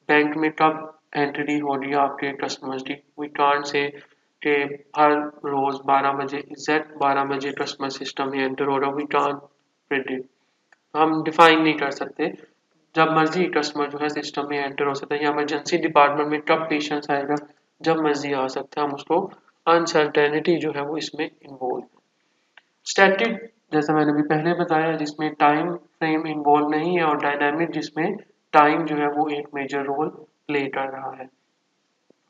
बैंक में कब एंट्री हो रही है आपके कस्टमर्स की, वी कांट से कि हर रोज 12 बजे एग्जैक्ट 12 बजे कस्टमर सिस्टम में एंटर हो रहा, वी कांट प्रिडिक्ट, हम डिफाइन नहीं कर सकते। जब मर्जी कस्टमर जो है सिस्टम में एंटर हो सकता है, या इमरजेंसी डिपार्टमेंट में कब पेशेंट्स आएगा, जब मर्जी आ सकता है, हम उसको अनसर्टेनिटी जो है वो इसमें इन्वॉल्व है। स्टैटिक जैसा मैंने भी पहले बताया, जिसमें टाइम फ्रेम इन्वॉल्व नहीं है, और डायनामिक जिसमें टाइम जो है वो एक मेजर रोल प्ले कर रहा है।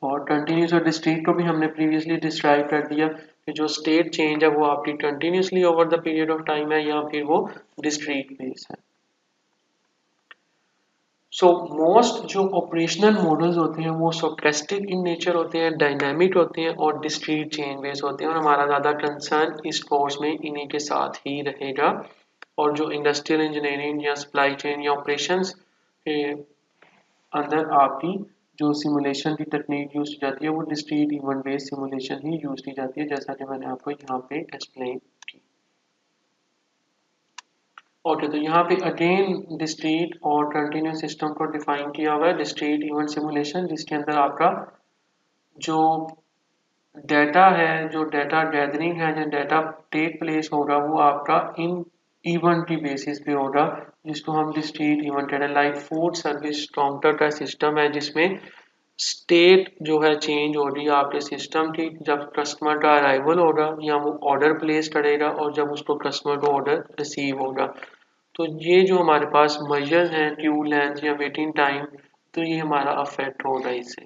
और कंटिन्यूस और डिस्क्रीट को भी हमने प्रीवियसली डिस्क्राइब कर दिया कि जो स्टेट चेंज है वो आपकी continuously over the period of time है, या फिर वो डिस्क्रीट बेस है। सो मोस्ट जो ऑपरेशनल मॉडल्स होते हैं वो स्टोकेस्टिक इन नेचर होते हैं, डायनामिक होते हैं और डिस्क्रीट चेन बेस होते हैं, और हमारा ज़्यादा कंसर्न इस कोर्स में इन्हीं के साथ ही रहेगा। और जो इंडस्ट्रियल इंजीनियरिंग या सप्लाई चेन या ऑपरेशंस के अंदर आपकी जो सिमुलेशन की टेक्निक यूज की जाती है, वो डिस्क्रीट इवेंट बेस्ड सिमुलेशन ही यूज की जाती है, जैसा कि मैंने आपको यहाँ पे एक्सप्लेन की। ओके, तो यहाँ पे अगेन डिस्क्रीट और कंटिन्यूस सिस्टम को डिफाइन किया हुआ है। डिस्क्रीट इवेंट सिमुलेशन, जिसके अंदर आपका जो डाटा है, जो डाटा गैदरिंग है, जो डाटा टेक प्लेस होगा, वो आपका इन इवेंट की बेसिस पे होगा, जिसको हम डिस्क्रीट इवेंट कहते हैं। लाइक फूड सर्विस काउंटर का सिस्टम है, जिसमें स्टेट जो है चेंज हो रही है आपके सिस्टम की, जब कस्टमर का अराइवल होगा या वो ऑर्डर प्लेस करेगा, और जब उसको कस्टमर को ऑर्डर रिसीव होगा। तो ये जो हमारे पास मेजर्स हैं, क्यू लेंथ या वेटिंग टाइम, तो ये हमारा अफेक्ट होगा इससे।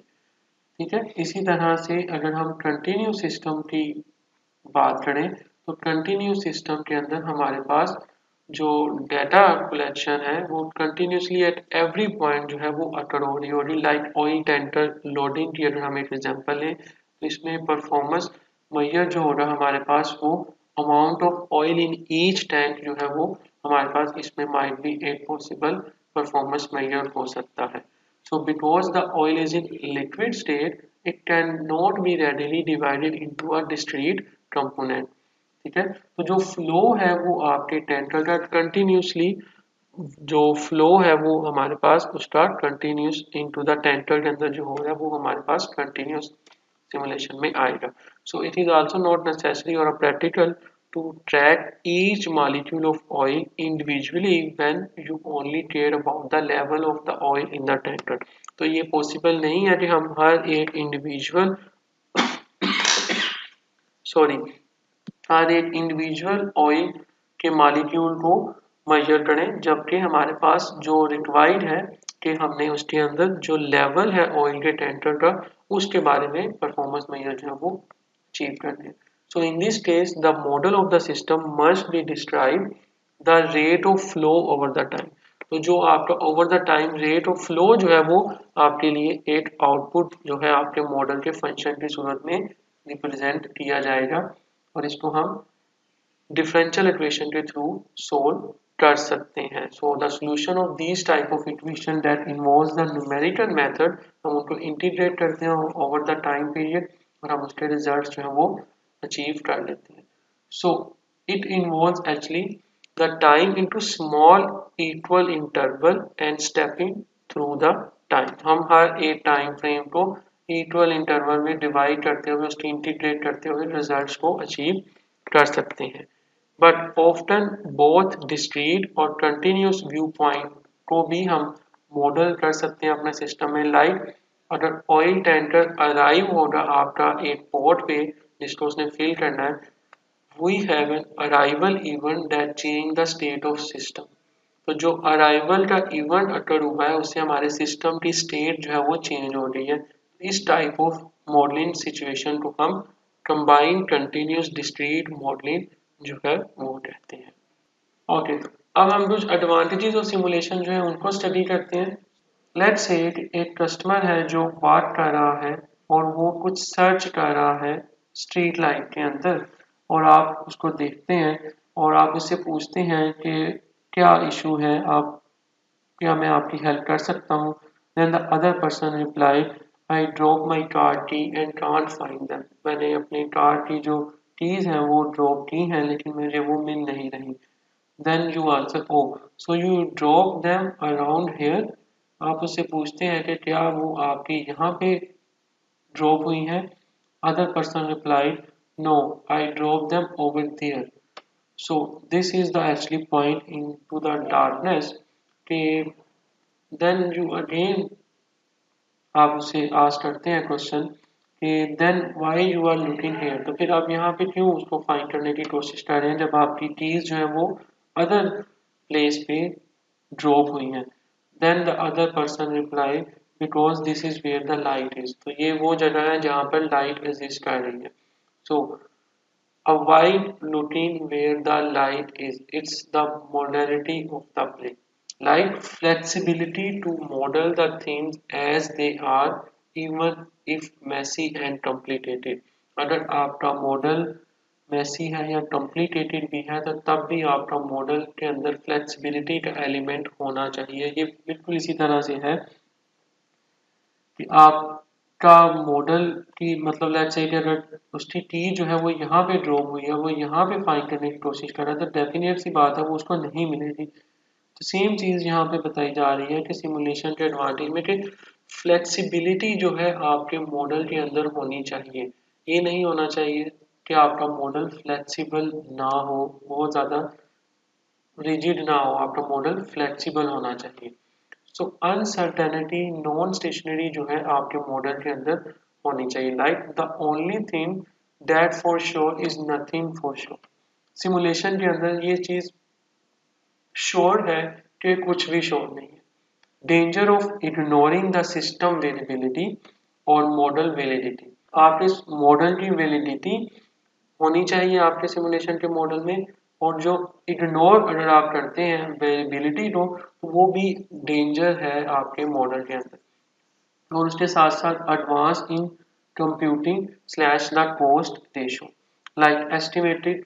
ठीक है, इसी तरह से अगर हम कंटिन्यू सिस्टम की बात करें, तो कंटिन्यू सिस्टम के अंदर हमारे पास जो डाटा कलेक्शन है वो कंटिन्यूसली एट एवरी पॉइंट जो है वो अकर हो रही होगी। लाइक ऑयल टैंकर लोडिंग की अगर हम एक एग्जांपल लें, तो इसमें परफॉर्मेंस मेजर जो होगा हमारे पास, वो amount of oil in each tank जो है वो हमारे पास इसमें माइट बी एक पॉसिबल परफॉर्मेंस मेजर हो सकता है। So because the oil is in liquid state, it cannot be readily divided into a discrete component. ठीक है, तो जो फ्लो है वो आपके टैंकर का कंटिन्यूसली, जो फ्लो है वो हमारे पास उसका कंटिन्यूस इनटू द टैंकर के अंदर जो हो रहा है वो हमारे पास कंटिन्यूस सिमुलेशन में आएगा। So it is also not necessary और practical to track each molecule of oil individually when you only care about the level of the oil in the tanker। तो ये पॉसिबल नहीं है कि हम हर एक इंडिविजुअल हर एक इंडिविजुअल ऑयल के मॉलिक्यूल को मेजर करें, जबकि हमारे पास जो रिक्वायर्ड है कि हमने उसके अंदर जो लेवल है ऑयल के टैंकर का, उसके बारे में परफॉर्मेंस मेजर जो है वो अचीव करने हैं। So in this case, the model of the system must be describe the rate of flow over the time। तो जो आपका over the time rate of flow जो है वो आपके लिए एक आउटपुट जो है आपके मॉडल के फंक्शन की सूरत में रिप्रेजेंट किया जाएगा, और इसको हम डिफरेंशियल इक्वेशन के थ्रू सोल्व कर सकते हैं। So the solution of this type of equation that involves the numerical method, हम उनको इंटीग्रेट करते हैं ओवर द टाइम पीरियड, और हम उसके रिजल्ट जो है वो अचीव कर लेते हैं। So it involves actually the time into small equal interval and stepping through the time. हम हर एक टाइम फ्रेम को इक्वल इंटरवल में डिवाइड करते हुए, उसकी इंटीग्रेट करते हुए रिजल्ट्स को अचीव कर सकते हैं। बट ऑफ्टन बोथ डिस्क्रीट और कंटिन्यूस व्यू पॉइंट को भी हम मॉडल कर सकते हैं अपने सिस्टम में। लाइक अगर ऑयल टैंकर अराइव होगा आपका एक पोर्ट पे जिसको उसने फिल करना है, we have an arrival event that change the state of system. तो जो अराइवल का इवेंट अकर हुआ है उससे हमारे सिस्टम की स्टेट जो है वो चेंज हो रही है। इस टाइप ऑफ मॉडलिंग सिचुएशन को हम कंबाइंड कंटिन्यूस डिस्क्रीट मॉडलिंग जो है वो कहते हैं। ओके, तो अब हम कुछ एडवांटेजेस ऑफ सिमुलेशन जो है उनको स्टडी करते हैं। लेट्स से एक कस्टमर है जो बात कर रहा है और वो कुछ सर्च कर रहा है स्ट्रीट लाइट के अंदर, और आप उसको देखते हैं और आप उससे पूछते हैं कि क्या इशू है, आप क्या मैं आपकी हेल्प कर सकता हूँ। Then the other person replied, I dropped my car key and can't find them. मैंने अपनी कार की जो कीज हैं वो ड्रॉप की हैं लेकिन मुझे वो मिल नहीं रही. Then you answer, oh, so you drop them around here. आप उससे पूछते हैं कि क्या वो आपके यहाँ पे ड्रॉप हुई हैं. Other person replied, no, I dropped them over there. So this is the actually point into the darkness. कि then you again आप उससे आस्क करते हैं क्वेश्चन कि then why you are looking here. तो फिर आप यहाँ पे क्यों उसको फाइंड करने की कोशिश कर रहे हैं जब आपकी कीज जो है वो अदर प्लेस पे ड्रॉप हुई हैं. Then the other person reply, because this is where the light is. तो ये वो जगह है जहाँ पर लाइट एग्जिस्ट कर रही है. सो avoid looking where the light is. It's the modality of the play. Like flexibility to model the things as they are, even if messy and complicated. अगर आपका मॉडल मैसी है या कॉम्प्लिकेटेड भी है तो तब भी आपका मॉडल के अंदर फ्लेक्सिबिलिटी का एलिमेंट होना चाहिए. ये बिल्कुल इसी तरह से है कि आपका मॉडल की मतलब लेट्स से कि अगर उसकी की जो है वो यहाँ पे ड्रॉप हुई है वो यहाँ पे फाइंड करने की कोशिश कर रहा है तो डेफिनेट सी बात है वो उसको नहीं मिलेगी. तो सेम चीज़ यहाँ पे बताई जा रही है कि सिमुलेशन के एडवांटेज में कि फ्लेक्सिबिलिटी जो है आपके मॉडल के अंदर होनी चाहिए. ये नहीं होना चाहिए कि आपका मॉडल फ्लेक्सिबल ना हो, बहुत ज़्यादा रिजिड ना हो, आपका मॉडल फ्लेक्सिबल होना चाहिए. सो अनसर्टेनिटी नॉन स्टेशनरी जो है आपके मॉडल के अंदर होनी चाहिए. Like the only thing that for sure is nothing for sure. Simulation के अंदर ये चीज श्योर है कि कुछ भी श्योर नहीं है. Danger of ignoring the system variability और मॉडल वैलिडिटी. आपके मॉडल की वैलिडिटी होनी चाहिए आपके सिमुलेशन के मॉडल में और जो इग्नोर अगर आप करते हैं वेरिएबिलिटी को तो वो भी डेंजर है आपके मॉडल के अंदर. और उसके साथ साथ advance in computing slash the cost ratio. Like estimated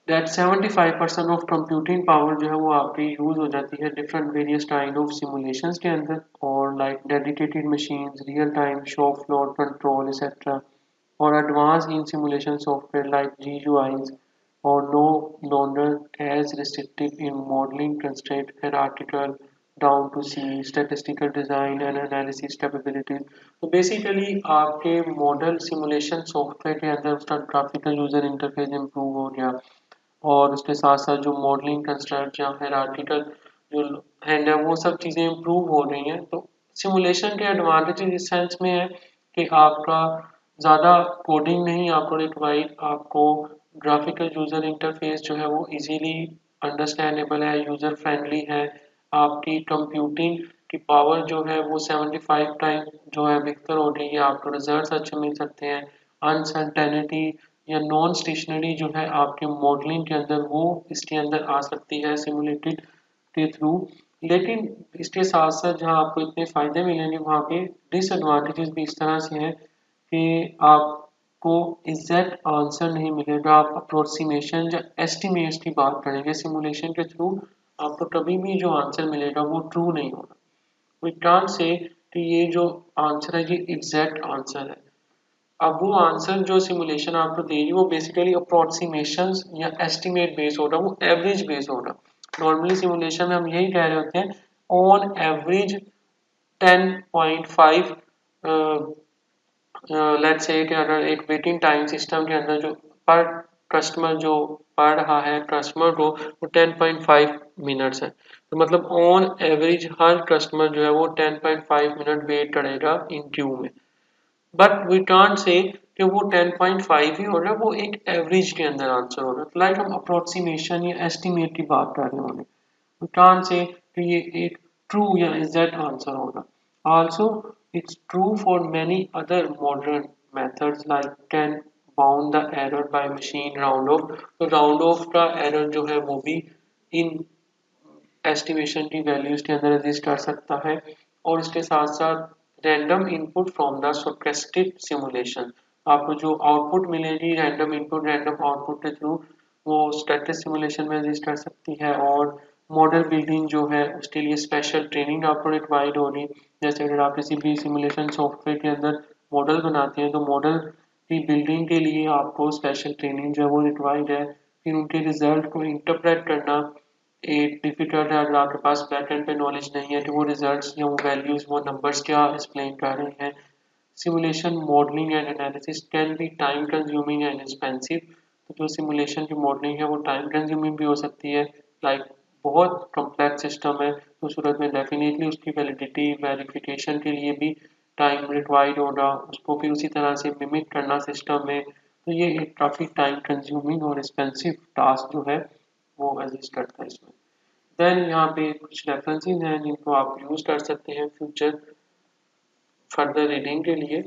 that 75% of computing power जो है वो आपकी यूज हो जाती है different various kind of simulations के अंदर. और like dedicated machines, real time shop floor control etcetera. or advanced in simulation software like GUIs or no longer as restrictive in modeling constraint hierarchical down to C statistical design and analysis capabilities. तो basically आपके model simulation software के अंदर उसका graphical user interface improve हो गया और उसके साथ साथ जो मॉडलिंग कंस्ट्रक्ट या हायरार्किकल जो हैंड है वो सब चीज़ें इम्प्रूव हो रही हैं. तो सिमुलेशन के एडवांटेजेस इस सेंस में है कि आपका ज़्यादा कोडिंग नहीं आपको रिक्वायर्ड, आपको ग्राफिकल यूज़र इंटरफेस जो है वो इजीली अंडरस्टैंडेबल है, यूज़र फ्रेंडली है. आपकी कंप्यूटिंग की पावर जो है वो 75 टाइम जो है बेहतर हो रही है, आपको रिजल्ट्स अच्छे मिल सकते हैं. अनसर्टेनिटी या नॉन स्टेशनरी जो है आपके मॉडलिंग के अंदर वो इसके अंदर आ सकती है सिमुलेटेड के थ्रू. लेकिन इसके साथ साथ जहाँ आपको इतने फ़ायदे मिलेंगे वहाँ पे डिसएडवांटेजेस भी इस तरह से हैं कि आपको एग्जैक्ट आंसर नहीं मिलेगा. आप अप्रोक्सीमेशन या एस्टिमेट्स की बात करेंगे सिमुलेशन के थ्रू आपको कभी भी जो आंसर मिलेगा वो ट्रू नहीं होगा. वी कांट से कि ये जो आंसर है ये एग्जैक्ट आंसर है. अब वो आंसर जो सिमुलेशन आपको देगी वो बेसिकली अप्रोक्सीमेशन या एस्टिमेट बेस होगा, वो एवरेज बेस होगा. नॉर्मली सिमुलेशन में हम यही कह रहे होते हैं ऑन एवरेज 10.5. लेट्स से कि अगर एक वेटिंग टाइम सिस्टम के अंदर जो पर कस्टमर जो पढ़ रहा है कस्टमर को वो 10.5 मिनट्स है. तो मतलब ऑन एवरेज हर कस्टमर जो है वो 10.5 मिनट वेट करेगा इन क्यू में. बट वी कांट से कि वो 10.5 ही होगा, वो एक एवरेज के अंदर आंसर होगा. तो लाइक हम अप्रोक्सीमेशन या एस्टिमेट की बात कर रहे होंगे. वी कांट से कि ये एक ट्रू या एग्जैक्ट आंसर होगा. Also, it's true for many other modern methods like can bound the error by machine round off. तो round off का error जो है वो भी इन एस्टिमेशन की वैल्यूज के अंदर एग्जिस्ट कर सकता है. और इसके साथ साथ random input from the stochastic simulation. आपको जो आउटपुट मिलेगी रैंडम इनपुट रैंडम आउटपुट के थ्रू वो स्टैटिक सिमुलेशन में एग्जिस्ट कर सकती है. और मॉडल बिल्डिंग जो है उसके लिए स्पेशल ट्रेनिंग आपको रिक्वायर्ड होगी। जैसे अगर आप किसी भी सिमुलेशन सॉफ्टवेयर के अंदर मॉडल बनाते हैं तो मॉडल की बिल्डिंग के लिए आपको स्पेशल ट्रेनिंग जो है वो रिक्वायर्ड है। फिर उनके रिजल्ट को इंटरप्रेट करना एक डिफिकल्ट है। अगर आपके पास बैकएंड पे नॉलेज नहीं है तो वो रिजल्ट्स या वो वैल्यूज वो नंबर्स क्या एक्सप्लेन कर रहे हैं। Simulation modelling and analysis can be time consuming and expensive. तो जो सिमुलेशन की मॉडलिंग है वो टाइम कंज्यूमिंग भी हो सकती है। लाइक बहुत कम्प्लेक्स सिस्टम है तो सूरत में डेफिनेटली उसकी वैलिडिटी वेरिफिकेशन के लिए भी टाइम रिक्वायर्ड होगा, उसको भी उसी तरह से मिमिक करना सिस्टम में। तो ये एक काफ़ी टाइम कंज्यूमिंग और एक्सपेंसिव टास्क जो है वो एग्जिस्ट करता है इसमें। देन यहाँ पे कुछ रेफरेंसेस हैं जिनको आप यूज़ कर सकते हैं फ्यूचर फर्दर रीडिंग के लिए।